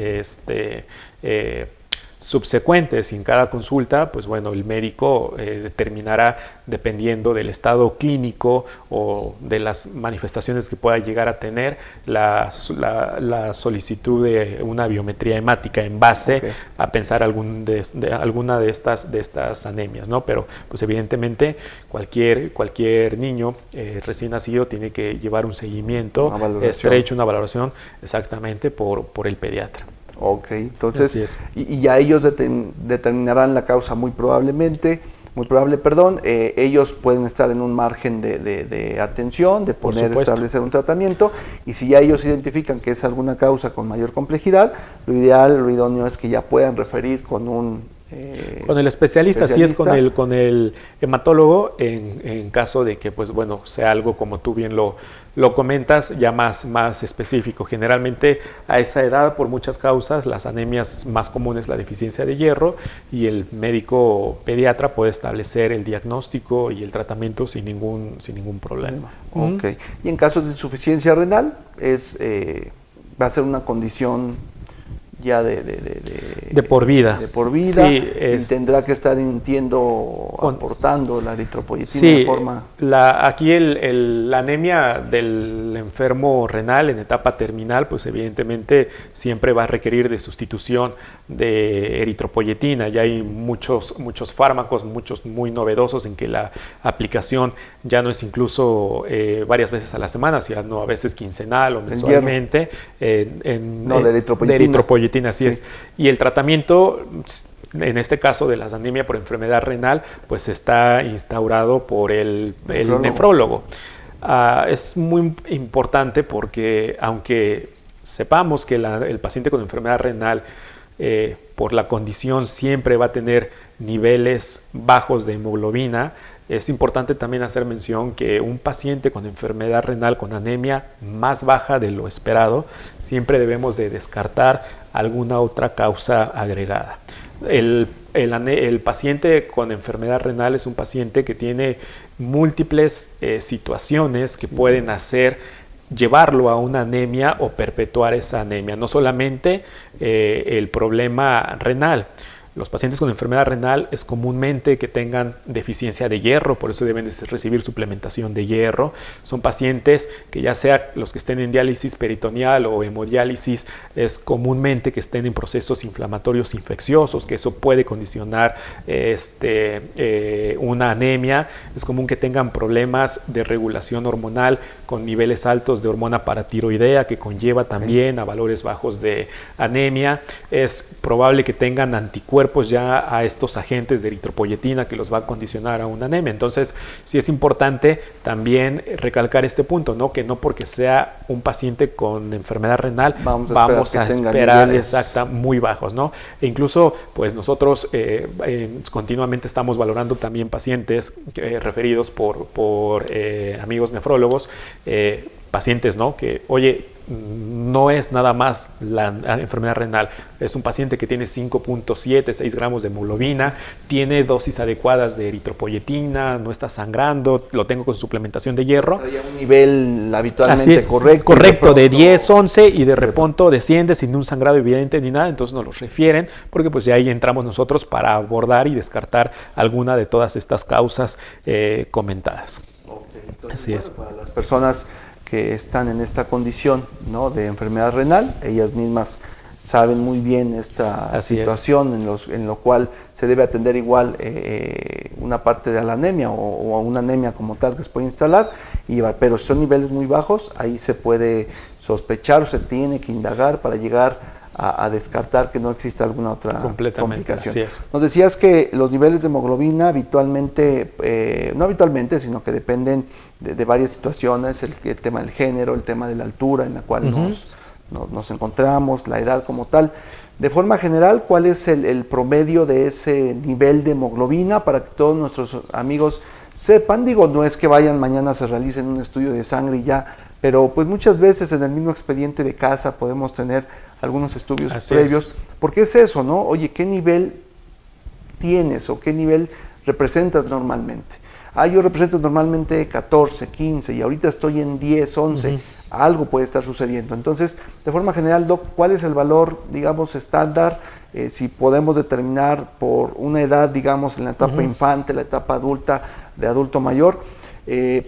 subsecuentes, y en cada consulta, pues bueno, el médico determinará, dependiendo del estado clínico o de las manifestaciones que pueda llegar a tener, la solicitud de una biometría hemática en base a pensar alguna de estas anemias, ¿no? Pero pues evidentemente cualquier niño recién nacido tiene que llevar un seguimiento estrecho, una valoración exactamente por el pediatra. Ok, entonces, y ya ellos determinarán la causa muy probable, ellos pueden estar en un margen de atención, de poder establecer un tratamiento, y si ya ellos identifican que es alguna causa con mayor complejidad, lo ideal, lo idóneo es que ya puedan referir con el especialista, así es, con el hematólogo, en caso de que, pues bueno, sea algo como tú bien lo comentas, ya más específico. Generalmente a esa edad, por muchas causas, las anemias más comunes, la deficiencia de hierro, y el médico pediatra puede establecer el diagnóstico y el tratamiento sin ningún problema. Ok, y en caso de insuficiencia renal, va a ser una condición ya de por vida. De por vida, sí, y tendrá que estar, aportando la eritropoyetina de forma... Aquí la anemia del enfermo renal en etapa terminal, pues evidentemente siempre va a requerir de sustitución de eritropoyetina. Ya hay muchos fármacos, muchos muy novedosos, en que la aplicación ya no es incluso varias veces a la semana, sino a veces quincenal o mensualmente. De eritropoyetina. Así es. Y el tratamiento, en este caso de la anemia por enfermedad renal, pues está instaurado por el nefrólogo. Es muy importante porque, aunque sepamos que el paciente con enfermedad renal, por la condición, siempre va a tener niveles bajos de hemoglobina, es importante también hacer mención que un paciente con enfermedad renal con anemia más baja de lo esperado, siempre debemos de descartar alguna otra causa agregada. El paciente con enfermedad renal es un paciente que tiene múltiples situaciones que pueden llevarlo a una anemia o perpetuar esa anemia, no solamente el problema renal. Los pacientes con enfermedad renal es comúnmente que tengan deficiencia de hierro, por eso deben de recibir suplementación de hierro. Son pacientes que, ya sea los que estén en diálisis peritoneal o hemodiálisis, es comúnmente que estén en procesos inflamatorios infecciosos, que eso puede condicionar una anemia. Es común que tengan problemas de regulación hormonal con niveles altos de hormona paratiroidea, que conlleva también a valores bajos de anemia. Es probable que tengan anticuerpos ya a estos agentes de eritropoyetina que los va a condicionar a una anemia. Entonces, sí es importante también recalcar este punto, ¿no? Que no porque sea un paciente con enfermedad renal vamos a esperar muy bajos, ¿no? E incluso, pues nosotros continuamente estamos valorando también pacientes referidos por amigos nefrólogos, pacientes, ¿no? Que, oye, no es nada más la enfermedad renal, es un paciente que tiene 5.7, 6 gramos de hemoglobina, tiene dosis adecuadas de eritropoyetina, no está sangrando, lo tengo con suplementación de hierro. Traía un nivel habitualmente correcto, de 10, 11, y de repente desciende sin un sangrado evidente ni nada. Entonces nos los refieren, porque pues ya ahí entramos nosotros para abordar y descartar alguna de todas estas causas comentadas. Entonces, así es. Para las personas que están en esta condición, ¿no?, de enfermedad renal, ellas mismas saben muy bien esta situación en lo cual se debe atender igual una parte de la anemia o una anemia como tal que se puede instalar, pero si son niveles muy bajos, ahí se puede sospechar o se tiene que indagar para llegar a descartar que no exista alguna otra complicación. Así es. Nos decías que los niveles de hemoglobina habitualmente, no habitualmente, sino que dependen de varias situaciones, el tema del género, el tema de la altura en la cual nos encontramos, la edad como tal. De forma general, ¿cuál es el promedio de ese nivel de hemoglobina para que todos nuestros amigos sepan? Digo, no es que vayan mañana, se realicen un estudio de sangre y ya, pero pues muchas veces en el mismo expediente de casa podemos tener algunos estudios previos, porque es eso, ¿no? Oye, ¿qué nivel tienes o qué nivel representas normalmente? Yo represento normalmente 14, 15 y ahorita estoy en 10, 11, algo puede estar sucediendo. Entonces, de forma general, Doc, ¿cuál es el valor, digamos, estándar? Si podemos determinar por una edad, digamos, en la etapa infante, la etapa adulta, de adulto mayor,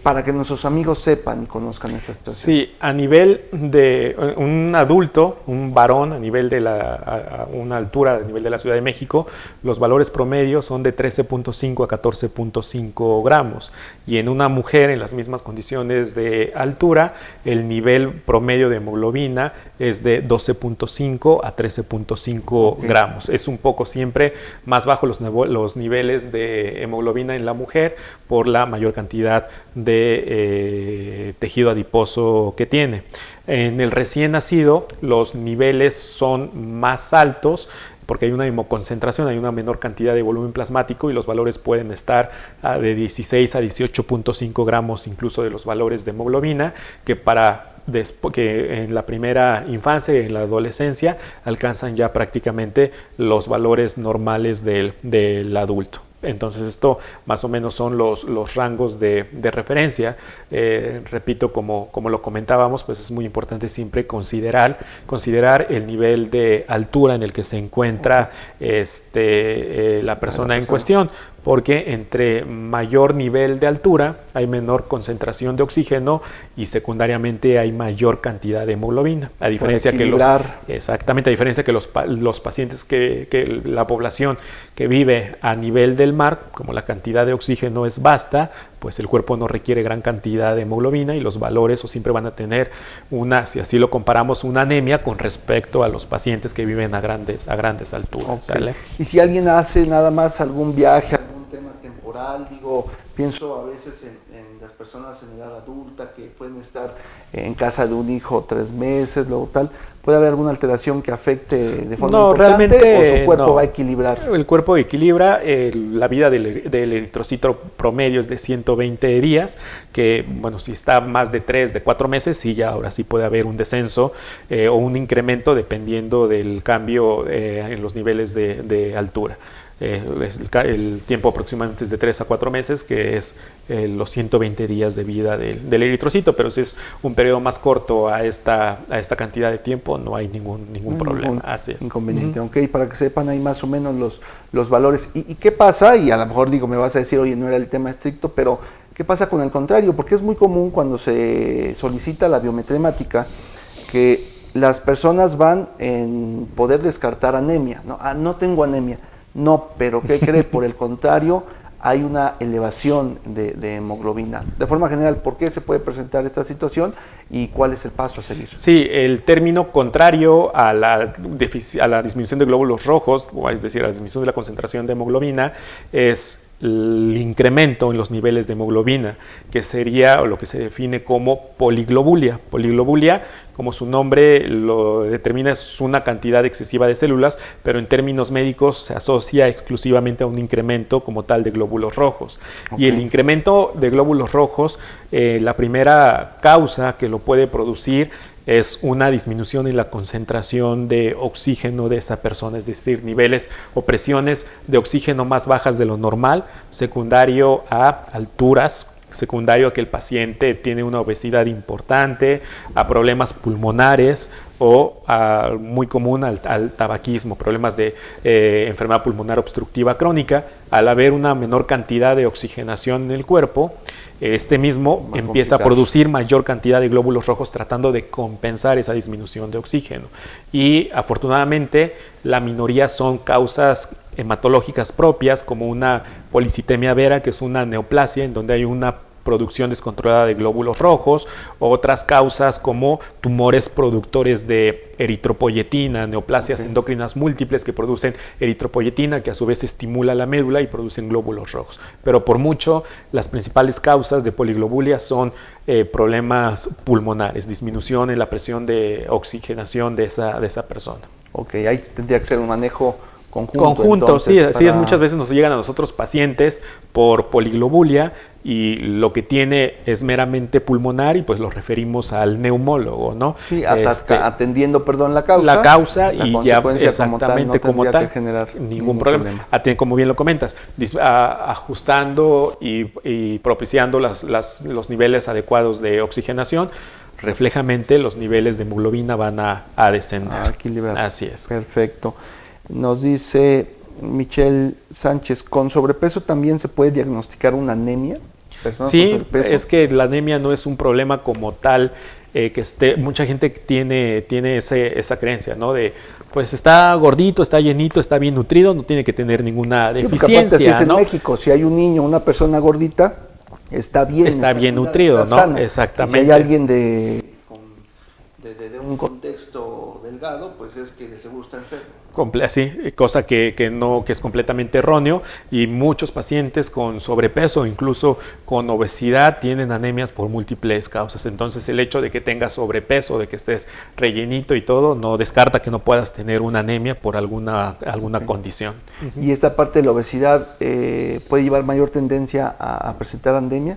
para que nuestros amigos sepan y conozcan esta situación. Sí, a nivel de un adulto, un varón, a nivel de una altura, a nivel de la Ciudad de México, los valores promedios son de 13.5 a 14.5 gramos. Y en una mujer, en las mismas condiciones de altura, el nivel promedio de hemoglobina es de 12.5 a 13.5 gramos. Es un poco siempre más bajo los niveles de hemoglobina en la mujer por la mayor cantidad de tejido adiposo que tiene. En el recién nacido los niveles son más altos porque hay una hemoconcentración, hay una menor cantidad de volumen plasmático y los valores pueden estar de 16 a 18.5 gramos incluso de los valores de hemoglobina, que que en la primera infancia y en la adolescencia alcanzan ya prácticamente los valores normales del adulto. Entonces esto más o menos son los rangos de referencia. Repito, como lo comentábamos, pues es muy importante siempre considerar el nivel de altura en el que se encuentra la persona en cuestión, porque entre mayor nivel de altura hay menor concentración de oxígeno y secundariamente hay mayor cantidad de hemoglobina, a diferencia que los pacientes que la población que vive a nivel del mar, como la cantidad de oxígeno es vasta, pues el cuerpo no requiere gran cantidad de hemoglobina y los valores siempre van a tener si así lo comparamos, una anemia con respecto a los pacientes que viven a grandes alturas. ¿Sale? Y si alguien hace nada más algún viaje, tema temporal, pienso a veces en las personas en edad adulta que pueden estar en casa de un hijo 3 meses, luego tal, ¿puede haber alguna alteración que afecte de forma importante realmente, o su cuerpo va a equilibrar? El cuerpo equilibra, la vida del eritrocito promedio es de 120 días, que bueno, si está más de 4 meses, sí, ya ahora sí puede haber un descenso o un incremento dependiendo del cambio en los niveles de altura. El tiempo aproximadamente es de 3 a 4 meses, que es los 120 días de vida del eritrocito, pero si es un periodo más corto a esta cantidad de tiempo, no hay ningún problema. Así es. Inconveniente. Ok, para que sepan ahí más o menos los valores. ¿Y qué pasa? Y a lo mejor me vas a decir, oye, no era el tema estricto, pero ¿qué pasa con el contrario? Porque es muy común cuando se solicita la biometría hemática que las personas van en poder descartar anemia. No tengo anemia. No, pero ¿qué cree? Por el contrario, hay una elevación de hemoglobina. De forma general, ¿por qué se puede presentar esta situación y cuál es el paso a seguir? Sí, el término contrario a la disminución de glóbulos rojos, o es decir, a la disminución de la concentración de hemoglobina, es el incremento en los niveles de hemoglobina, que sería lo que se define como poliglobulia. Poliglobulia, como su nombre lo determina, es una cantidad excesiva de células, pero en términos médicos se asocia exclusivamente a un incremento como tal de glóbulos rojos. Okay. Y el incremento de glóbulos rojos, la primera causa que lo puede producir es una disminución en la concentración de oxígeno de esa persona, es decir, niveles o presiones de oxígeno más bajas de lo normal, secundario a alturas, secundario a que el paciente tiene una obesidad importante, a problemas pulmonares o muy común al tabaquismo, problemas de enfermedad pulmonar obstructiva crónica. Al haber una menor cantidad de oxigenación en el cuerpo, mismo empieza a producir mayor cantidad de glóbulos rojos tratando de compensar esa disminución de oxígeno. Y afortunadamente la minoría son causas hematológicas propias, como una policitemia vera, que es una neoplasia en donde hay una producción descontrolada de glóbulos rojos, otras causas como tumores productores de eritropoyetina, neoplasias endocrinas múltiples que producen eritropoyetina, que a su vez estimula la médula y producen glóbulos rojos. Pero por mucho, las principales causas de poliglobulia son problemas pulmonares, disminución en la presión de oxigenación de esa persona. Ok, ahí tendría que ser un manejo conjunto, entonces, sí, muchas veces nos llegan a nosotros pacientes por poliglobulia y lo que tiene es meramente pulmonar y pues los referimos al neumólogo, ¿no? Sí, atendiendo, la causa. La causa y ya exactamente como tal, generar ningún problema. Como bien lo comentas, ajustando y propiciando los niveles adecuados de oxigenación, reflejamente los niveles de hemoglobina van a descender. Equilibrar. Así es. Perfecto. Nos dice Michelle Sánchez, ¿con sobrepeso también se puede diagnosticar una anemia? Sí, es que la anemia no es un problema como tal, mucha gente tiene esa creencia, ¿no? De, pues está gordito, está llenito, está bien nutrido, no tiene que tener ninguna deficiencia, si es en ¿no? México, si hay un niño, una persona gordita, está bien nutrido, ¿no? Sana. Exactamente. Y si hay alguien de un contexto delgado, pues es que de seguro está enfermo. Sí, cosa que es completamente erróneo, y muchos pacientes con sobrepeso, incluso con obesidad, tienen anemias por múltiples causas. Entonces el hecho de que tengas sobrepeso, de que estés rellenito y todo, no descarta que no puedas tener una anemia por alguna condición. ¿Y esta parte de la obesidad puede llevar mayor tendencia a presentar anemia?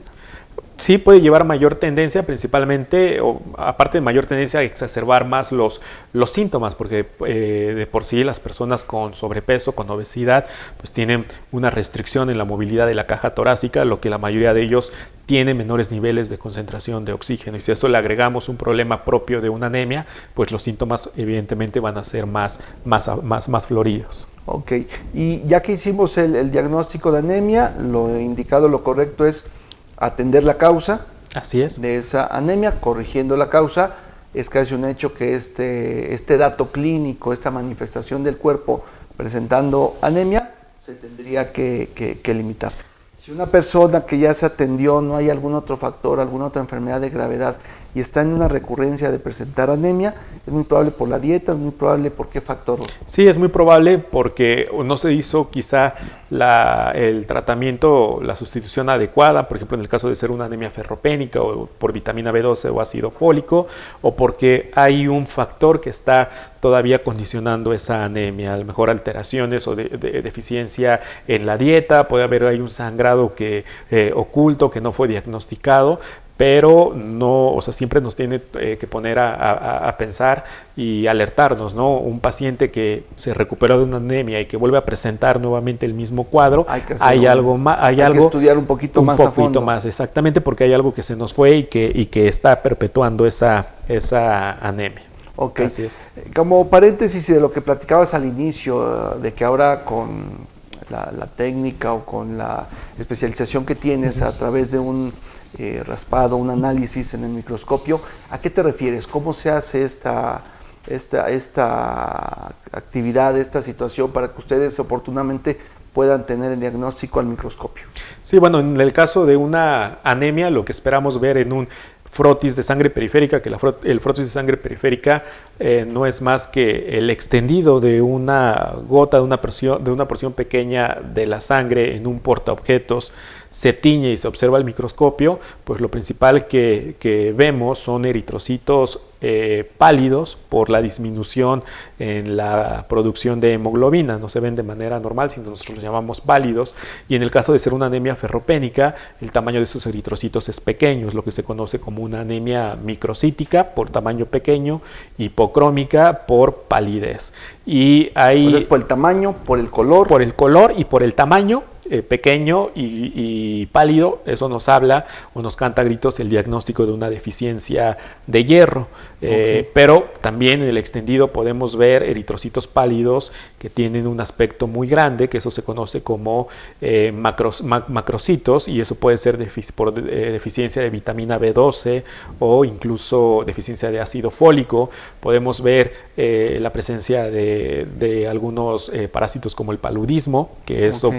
Sí, puede llevar mayor tendencia, principalmente, o aparte de mayor tendencia a exacerbar más los síntomas, porque de por sí las personas con sobrepeso, con obesidad, pues tienen una restricción en la movilidad de la caja torácica, lo que la mayoría de ellos tiene menores niveles de concentración de oxígeno. Y si a eso le agregamos un problema propio de una anemia, pues los síntomas evidentemente van a ser más floridos. Ok, y ya que hicimos el diagnóstico de anemia, lo indicado, lo correcto es atender la causa. Así es. De esa anemia, corrigiendo la causa. Es casi un hecho que este dato clínico, esta manifestación del cuerpo presentando anemia, se tendría que limitar. Si una persona que ya se atendió, no hay algún otro factor, alguna otra enfermedad de gravedad y está en una recurrencia de presentar anemia, es muy probable por la dieta, es muy probable por qué factor. Sí, es muy probable porque no se hizo quizá el tratamiento, la sustitución adecuada, por ejemplo en el caso de ser una anemia ferropénica o por vitamina B12 o ácido fólico, o porque hay un factor que está todavía condicionando esa anemia, a lo mejor alteraciones o de deficiencia en la dieta, puede haber ahí un sangrado oculto que no fue diagnosticado, pero no, o sea, siempre nos tiene que poner a pensar y alertarnos, ¿no? Un paciente que se recuperó de una anemia y que vuelve a presentar nuevamente el mismo cuadro, hay que estudiar un poquito más a fondo. Exactamente, porque hay algo que se nos fue y que está perpetuando esa anemia. Ok, así es. Como paréntesis de lo que platicabas al inicio, de que ahora con la técnica o con la especialización que tienes a través de un raspado, un análisis en el microscopio, ¿a qué te refieres? ¿Cómo se hace esta actividad, esta situación para que ustedes oportunamente puedan tener el diagnóstico al microscopio? Sí, bueno, en el caso de una anemia, lo que esperamos ver en un frotis de sangre periférica, que el frotis de sangre periférica no es más que el extendido de una gota, de una porción pequeña de la sangre en un portaobjetos, se tiñe y se observa al microscopio, pues lo principal que vemos son eritrocitos pálidos por la disminución en la producción de hemoglobina. No se ven de manera normal, sino nosotros los llamamos pálidos, y en el caso de ser una anemia ferropénica, el tamaño de esos eritrocitos es pequeño, es lo que se conoce como una anemia microcítica por tamaño pequeño, hipocrómica por palidez. Y ahí, entonces, por el tamaño, por el color. Por el color y por el tamaño, pequeño y pálido, eso nos habla o nos canta a gritos el diagnóstico de una deficiencia de hierro. Pero también en el extendido podemos ver eritrocitos pálidos que tienen un aspecto muy grande, que eso se conoce como macrocitos, y eso puede ser por deficiencia de vitamina B12 o incluso deficiencia de ácido fólico. Podemos ver la presencia de algunos parásitos como el paludismo, que eso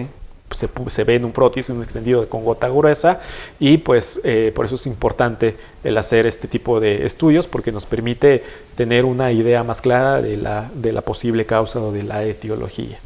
se ve en un frotis, en un extendido con gota gruesa, y pues por eso es importante el hacer este tipo de estudios, porque nos permite tener una idea más clara de la posible causa o de la etiología.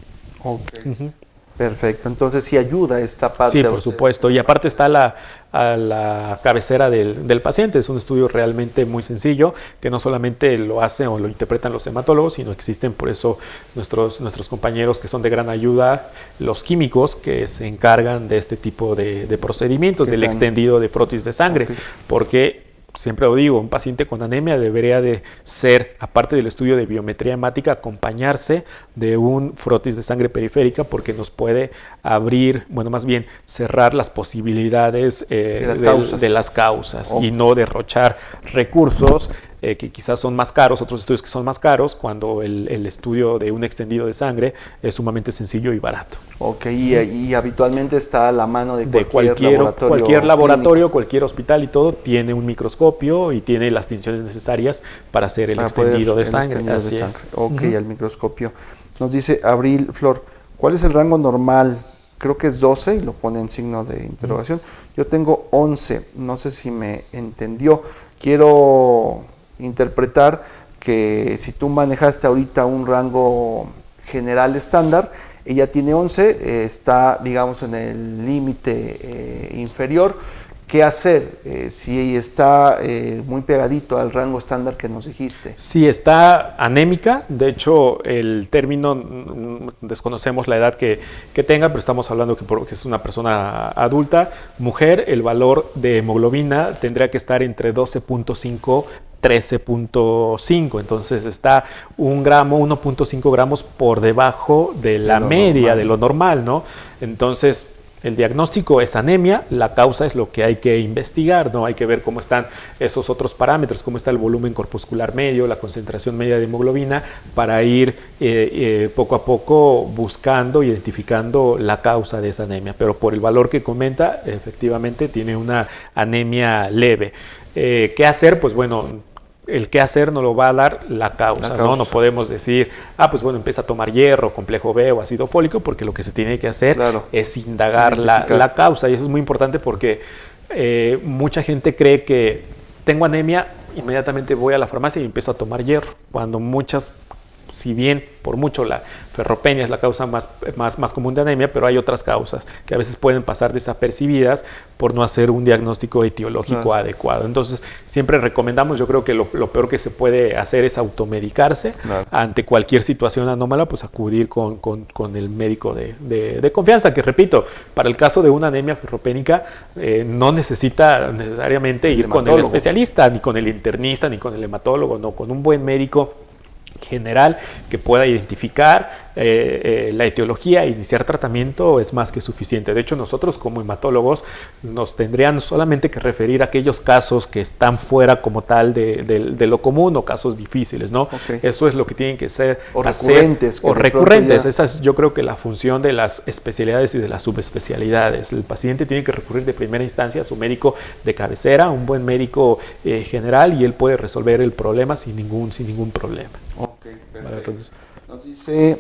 Okay. Perfecto, entonces sí ayuda esta parte. Sí, por supuesto, y aparte está a la cabecera del paciente. Es un estudio realmente muy sencillo, que no solamente lo hacen o lo interpretan los hematólogos, sino existen por eso nuestros compañeros que son de gran ayuda, los químicos que se encargan de este tipo de procedimientos, del extendido de frotis de sangre, porque siempre lo digo, un paciente con anemia debería de ser, aparte del estudio de biometría hemática, acompañarse de un frotis de sangre periférica, porque nos puede abrir, bueno, más bien cerrar las posibilidades de las causas y no derrochar recursos que quizás son más caros, otros estudios que son más caros, cuando el estudio de un extendido de sangre es sumamente sencillo y barato. Ok, y habitualmente está a la mano de cualquier laboratorio, cualquier hospital y todo, tiene un microscopio y tiene las tinciones necesarias para hacer el extendido de sangre. Así es. Ok, el microscopio. Nos dice Abril Flor, ¿cuál es el rango normal? Creo que es 12 y lo pone en signo de interrogación. Yo tengo 11, no sé si me entendió. Quiero interpretar que si tú manejaste ahorita un rango general estándar, ella tiene 11, está, digamos, en el límite inferior. ¿Qué hacer si está muy pegadito al rango estándar que nos dijiste? Sí, está anémica. De hecho, el término, desconocemos la edad que tenga, pero estamos hablando que es una persona adulta, mujer. El valor de hemoglobina tendría que estar entre 12.5 13.5, entonces está 1 gramo, 1.5 gramos por debajo de la media, normal, de lo normal, ¿no? Entonces, el diagnóstico es anemia, la causa es lo que hay que investigar, ¿no? Hay que ver cómo están esos otros parámetros, cómo está el volumen corpuscular medio, la concentración media de hemoglobina, para ir poco a poco buscando, identificando la causa de esa anemia. Pero por el valor que comenta, efectivamente tiene una anemia leve. ¿Qué hacer? Pues bueno, el qué hacer no lo va a dar la causa, ¿no? No podemos decir, pues bueno, empieza a tomar hierro, complejo B o ácido fólico, porque lo que se tiene que hacer es indagar la causa, y eso es muy importante porque mucha gente cree que tengo anemia, inmediatamente voy a la farmacia y empiezo a tomar hierro, cuando si bien por mucho la ferropenia es la causa más común de anemia, pero hay otras causas que a veces pueden pasar desapercibidas por no hacer un diagnóstico etiológico adecuado. Entonces, siempre recomendamos, yo creo que lo peor que se puede hacer es automedicarse. Ante cualquier situación anómala, pues acudir con el médico de confianza, que repito, para el caso de una anemia ferropénica, no necesita necesariamente ir con el especialista, ni con el internista, ni con el hematólogo, no, con un buen médico general que pueda identificar la etiología e iniciar tratamiento es más que suficiente. De hecho, nosotros como hematólogos nos tendrían solamente que referir a aquellos casos que están fuera como tal de lo común, o casos difíciles, ¿no? Eso es lo que tienen que ser recurrentes. Esa es, yo creo, que la función de las especialidades y de las subespecialidades. El paciente tiene que recurrir de primera instancia a su médico de cabecera, un buen médico general, y él puede resolver el problema sin ningún problema. Ok, perfecto. Nos dice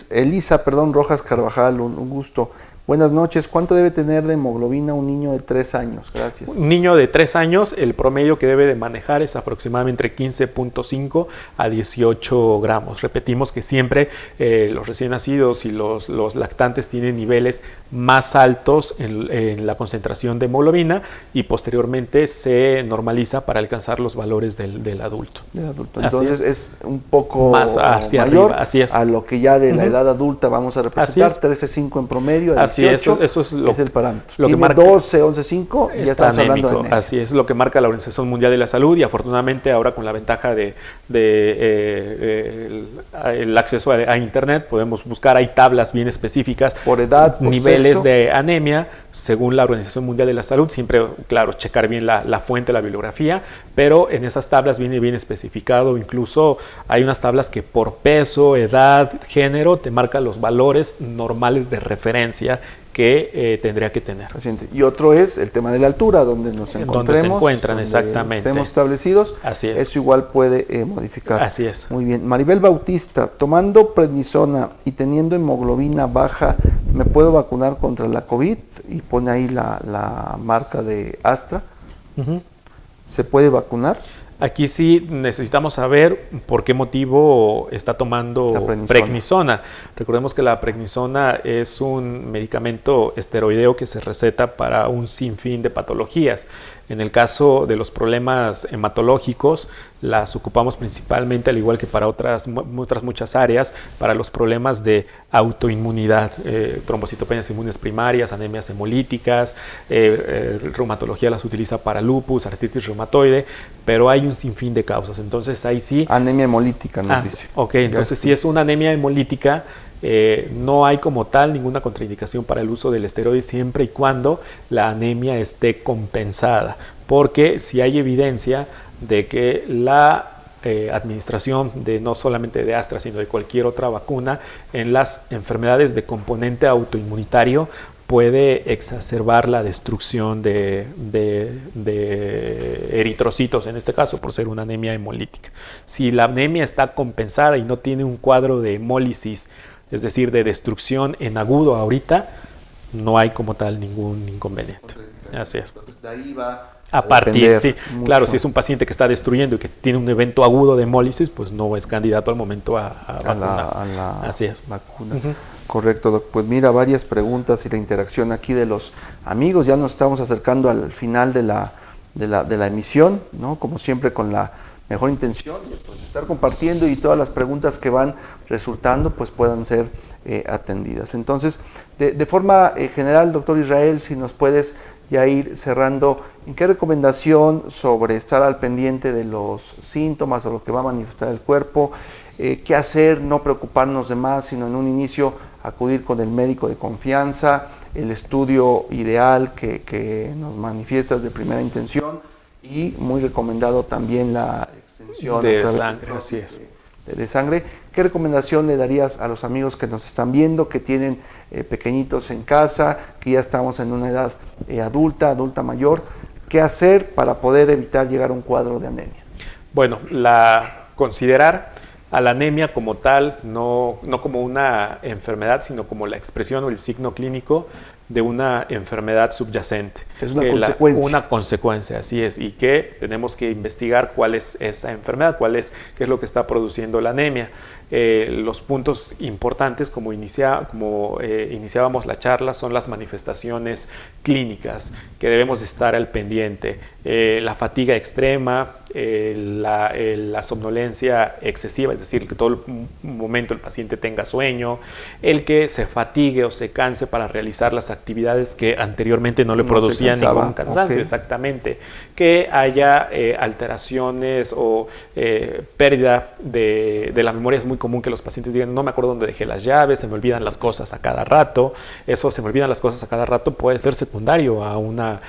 Elisa Rojas Carvajal, un gusto. Buenas noches. ¿Cuánto debe tener de hemoglobina un niño de 3 años? Gracias. Un niño de 3 años, el promedio que debe de manejar es aproximadamente entre 15.5 a 18 gramos. Repetimos que siempre los recién nacidos y los lactantes tienen niveles más altos en la concentración de hemoglobina, y posteriormente se normaliza para alcanzar los valores del adulto. Entonces es un poco más hacia mayor arriba, así es, a lo que ya de la edad adulta vamos a representar, 13.5 en promedio. Así es, eso es el parámetro. Lo que marca 12, 11.5, ya estamos hablando de anemia. Así es lo que marca la Organización Mundial de la Salud, y afortunadamente ahora con la ventaja de el acceso a Internet podemos buscar, hay tablas bien específicas por edad, por niveles sexo, de anemia según la Organización Mundial de la Salud. Siempre, claro, checar bien la fuente, la bibliografía, pero en esas tablas viene bien especificado. Incluso hay unas tablas que por peso, edad, género te marcan los valores normales de referencia que tendría que tener. Paciente. Y otro es el tema de la altura, donde nos encontremos. Donde se encuentran, donde exactamente. Estemos establecidos. Así es. Eso igual puede modificar. Así es. Muy bien. Maribel Bautista, tomando prednisona y teniendo hemoglobina baja, ¿me puedo vacunar contra la COVID? Y pone ahí la marca de Astra. ¿Se puede vacunar? Aquí sí necesitamos saber por qué motivo está tomando prednisona. Recordemos que la prednisona es un medicamento esteroideo que se receta para un sinfín de patologías. En el caso de los problemas hematológicos, las ocupamos principalmente, al igual que para otras muchas áreas, para los problemas de autoinmunidad, trombocitopenias inmunes primarias, anemias hemolíticas, reumatología las utiliza para lupus, artritis reumatoide, pero hay un sinfín de causas. Entonces ahí sí... Anemia hemolítica nos dice. Ok, entonces si es una anemia hemolítica, no hay como tal ninguna contraindicación para el uso del esteroide siempre y cuando la anemia esté compensada, porque si hay evidencia de que la administración de no solamente de Astra, sino de cualquier otra vacuna en las enfermedades de componente autoinmunitario puede exacerbar la destrucción de eritrocitos, en este caso por ser una anemia hemolítica. Si la anemia está compensada y no tiene un cuadro de hemólisis, es decir, de destrucción en agudo ahorita, no hay como tal ningún inconveniente. Así es. Entonces, de ahí va a partir, sí, mucho. Claro, si es un paciente que está destruyendo y que tiene un evento agudo de hemólisis, pues no es candidato al momento a la Así es. Vacuna. Correcto, doc. Pues mira, varias preguntas y la interacción aquí de los amigos. Ya nos estamos acercando al final de la emisión, ¿no? Como siempre, con la mejor intención de pues, estar compartiendo y todas las preguntas que van resultando pues puedan ser atendidas. Entonces, de forma general, doctor Israel, si nos puedes ya ir cerrando, ¿en qué recomendación sobre estar al pendiente de los síntomas o lo que va a manifestar el cuerpo? ¿Qué hacer? No preocuparnos de más, sino en un inicio acudir con el médico de confianza, el estudio ideal que nos manifiestas de primera intención y muy recomendado también la extensión de sangre, así es. De sangre. ¿Qué recomendación le darías a los amigos que nos están viendo, que tienen pequeñitos en casa, que ya estamos en una edad adulta mayor? ¿Qué hacer para poder evitar llegar a un cuadro de anemia? Bueno, considerar a la anemia como tal, no como una enfermedad, sino como la expresión o el signo clínico de una enfermedad subyacente. Es una consecuencia. Una consecuencia, así es, y que tenemos que investigar cuál es esa enfermedad, qué es lo que está produciendo la anemia. Los puntos importantes, como iniciábamos la charla, son las manifestaciones clínicas que debemos estar al pendiente. La fatiga extrema, la somnolencia excesiva, es decir, que todo el momento el paciente tenga sueño, el que se fatigue o se canse para realizar las actividades que anteriormente no le producían ningún cansancio, exactamente, que haya alteraciones o pérdida de la memoria. Es muy común que los pacientes digan, no me acuerdo dónde dejé las llaves, se me olvidan las cosas a cada rato. Eso, se me olvidan las cosas a cada rato, puede ser secundario a una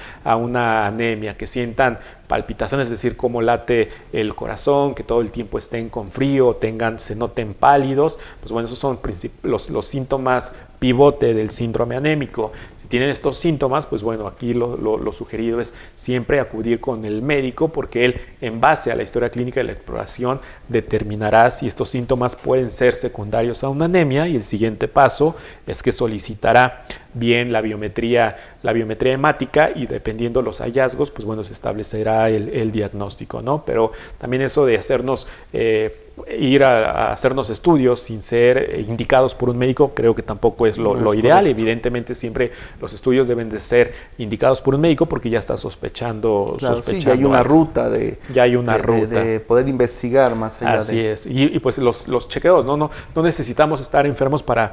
anemia, que sientan palpitaciones, es decir, cómo late el corazón, que todo el tiempo estén con frío, se noten pálidos. Pues bueno, esos son los síntomas pivote del síndrome anémico. Si tienen estos síntomas, pues bueno, aquí lo sugerido es siempre acudir con el médico, porque él, en base a la historia clínica de la exploración, determinará si estos síntomas pueden ser secundarios a una anemia, y el siguiente paso es que solicitará bien la biometría hemática, y dependiendo los hallazgos, pues bueno, se establecerá el diagnóstico, ¿no? Pero también eso de hacernos ir a hacernos estudios sin ser indicados por un médico, creo que tampoco es lo ideal. Correcto. Evidentemente siempre los estudios deben de ser indicados por un médico, porque ya está sospechando. Claro, sí, ya hay una ruta de poder investigar más allá. Así es. Y pues los chequeos, no necesitamos estar enfermos para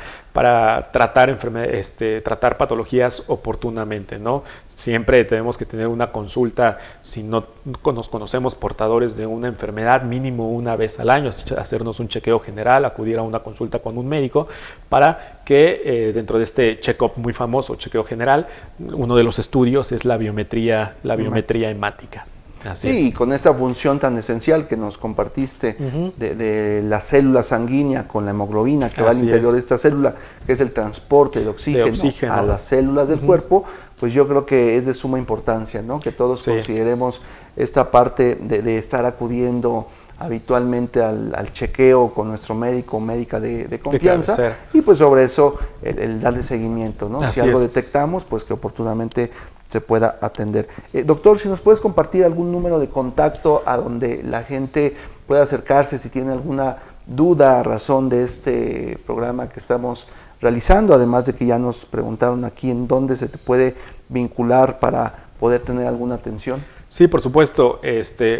tratar patologías oportunamente, ¿no? Siempre tenemos que tener una consulta, si no nos conocemos portadores de una enfermedad, mínimo una vez al año, hacernos un chequeo general, acudir a una consulta con un médico, para que dentro de este check-up muy famoso, chequeo general, uno de los estudios es la biometría hemática. Así Sí, es. y con esta función tan esencial que nos compartiste de la célula sanguínea con la hemoglobina que va al Así interior es. de esta célula, que es el transporte de oxígeno a las células del cuerpo, pues yo creo que es de suma importancia, ¿no? Que todos consideremos esta parte de estar acudiendo habitualmente al chequeo con nuestro médico o médica de confianza, y pues sobre eso el darle seguimiento, ¿no? Si algo detectamos, pues que oportunamente se pueda atender. Doctor, si nos puedes compartir algún número de contacto a donde la gente pueda acercarse si tiene alguna duda a razón de este programa que estamos realizando, además de que ya nos preguntaron aquí en dónde se te puede vincular para poder tener alguna atención. Sí, por supuesto.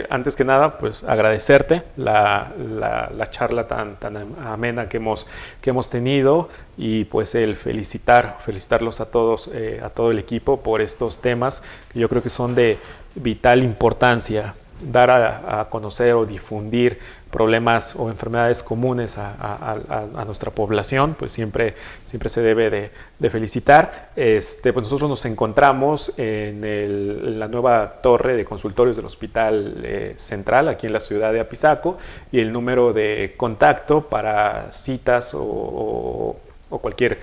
Antes que nada, pues agradecerte la charla tan amena que hemos tenido, y pues el felicitarlos a todos, a todo el equipo por estos temas que yo creo que son de vital importancia. Dar a conocer o difundir problemas o enfermedades comunes a nuestra población, pues siempre se debe de felicitar. Pues nosotros nos encontramos en la nueva torre de consultorios del Hospital Central, aquí en la ciudad de Apizaco, y el número de contacto para citas o cualquier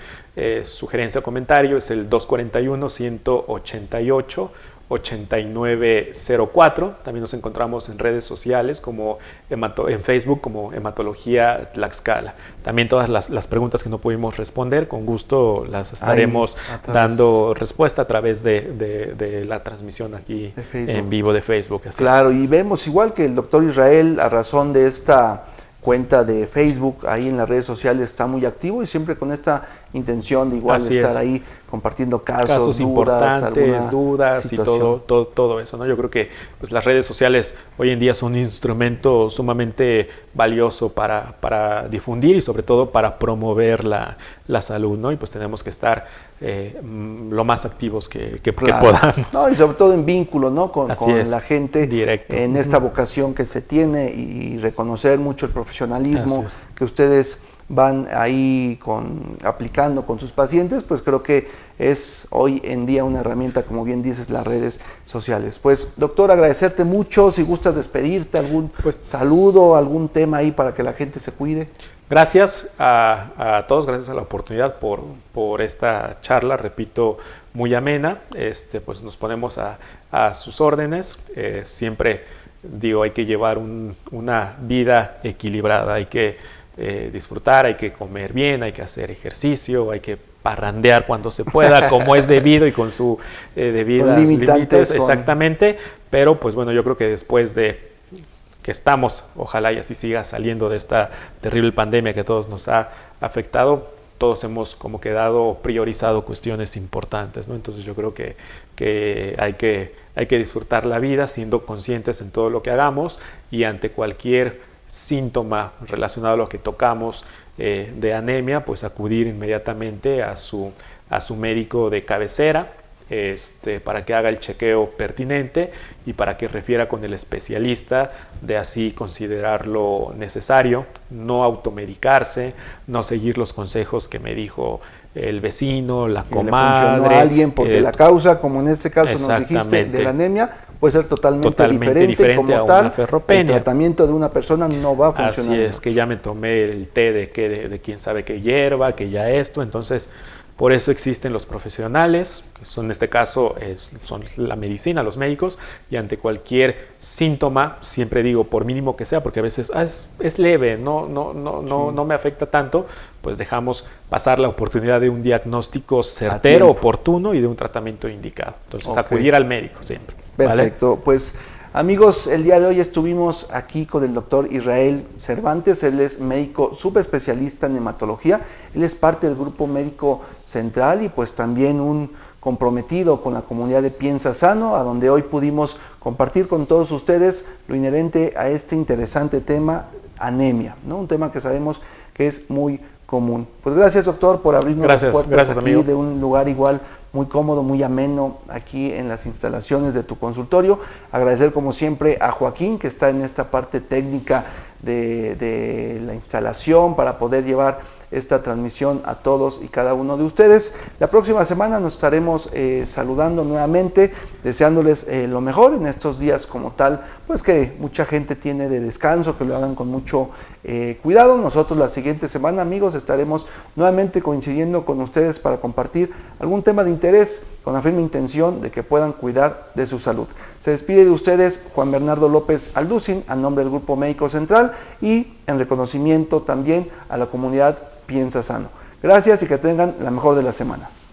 sugerencia o comentario es el 241-188-8904. También nos encontramos en redes sociales como en Facebook como Hematología Tlaxcala. También todas las preguntas que no pudimos responder, con gusto las estaremos dando respuesta a través de la transmisión aquí en vivo de Facebook. Así claro, y vemos igual que el doctor Israel, a razón de esta cuenta de Facebook, ahí en las redes sociales está muy activo y siempre con esta intención de igual estar ahí compartiendo casos importantes, dudas y todo eso, ¿no? Yo creo que pues, las redes sociales hoy en día son un instrumento sumamente valioso para difundir y sobre todo para promover la salud, ¿no? Y pues tenemos que estar lo más activos que podamos. No, y sobre todo en vínculo, ¿no? con la gente, directo, en esta vocación que se tiene, y reconocer mucho el profesionalismo que ustedes van ahí aplicando con sus pacientes, pues creo que es hoy en día una herramienta, como bien dices, las redes sociales. Pues, doctor, agradecerte mucho. Si gustas despedirte, algún saludo, algún tema ahí para que la gente se cuide. Gracias a todos, gracias a la oportunidad por esta charla, repito, muy amena. Pues nos ponemos a sus órdenes. Siempre digo, hay que llevar una vida equilibrada, hay que disfrutar, hay que comer bien, hay que hacer ejercicio, hay que parrandear cuando se pueda, como es debido y con su debidas límites, exactamente. Pero pues bueno, yo creo que después de que estamos, ojalá y así siga saliendo de esta terrible pandemia que a todos nos ha afectado, todos hemos como quedado priorizado cuestiones importantes, ¿no? Entonces yo creo que hay que disfrutar la vida siendo conscientes en todo lo que hagamos, y ante cualquier síntoma relacionado a lo que tocamos de anemia, pues acudir inmediatamente a su médico de cabecera, para que haga el chequeo pertinente y para que refiera con el especialista, de así considerarlo necesario, no automedicarse, no seguir los consejos que me dijo el vecino, la comadre. Le funcionó a alguien porque la causa, como en este caso nos dijiste, de la anemia, puede ser totalmente diferente como a tal, una ferropenia. El tratamiento de una persona no va a funcionar. Así es, que ya me tomé el té de quién sabe qué hierba, que ya esto, entonces por eso existen los profesionales, que son en este caso son la medicina, los médicos, y ante cualquier síntoma, siempre digo, por mínimo que sea, porque a veces es leve, no me afecta tanto, pues dejamos pasar la oportunidad de un diagnóstico certero, oportuno, y de un tratamiento indicado. Entonces acudir al médico siempre. Perfecto, ¿vale? Pues amigos, el día de hoy estuvimos aquí con el doctor Israel Cervantes. Él es médico subespecialista en hematología, él es parte del grupo médico central y pues también un comprometido con la comunidad de Piensa Sano, a donde hoy pudimos compartir con todos ustedes lo inherente a este interesante tema, anemia, ¿no? Un tema que sabemos que es muy común. Pues gracias, doctor, por abrirnos las puertas aquí, amigo, de un lugar igual muy cómodo, muy ameno aquí en las instalaciones de tu consultorio. Agradecer como siempre a Joaquín, que está en esta parte técnica de la instalación para poder llevar esta transmisión a todos y cada uno de ustedes. La próxima semana nos estaremos saludando nuevamente, deseándoles lo mejor en estos días como tal, pues que mucha gente tiene de descanso, que lo hagan con mucho cuidado. Nosotros la siguiente semana, amigos, estaremos nuevamente coincidiendo con ustedes para compartir algún tema de interés, con la firme intención de que puedan cuidar de su salud. Se despide de ustedes Juan Bernardo López Alducin, a nombre del Grupo Médico Central y en reconocimiento también a la comunidad Piensa Sano. Gracias y que tengan la mejor de las semanas.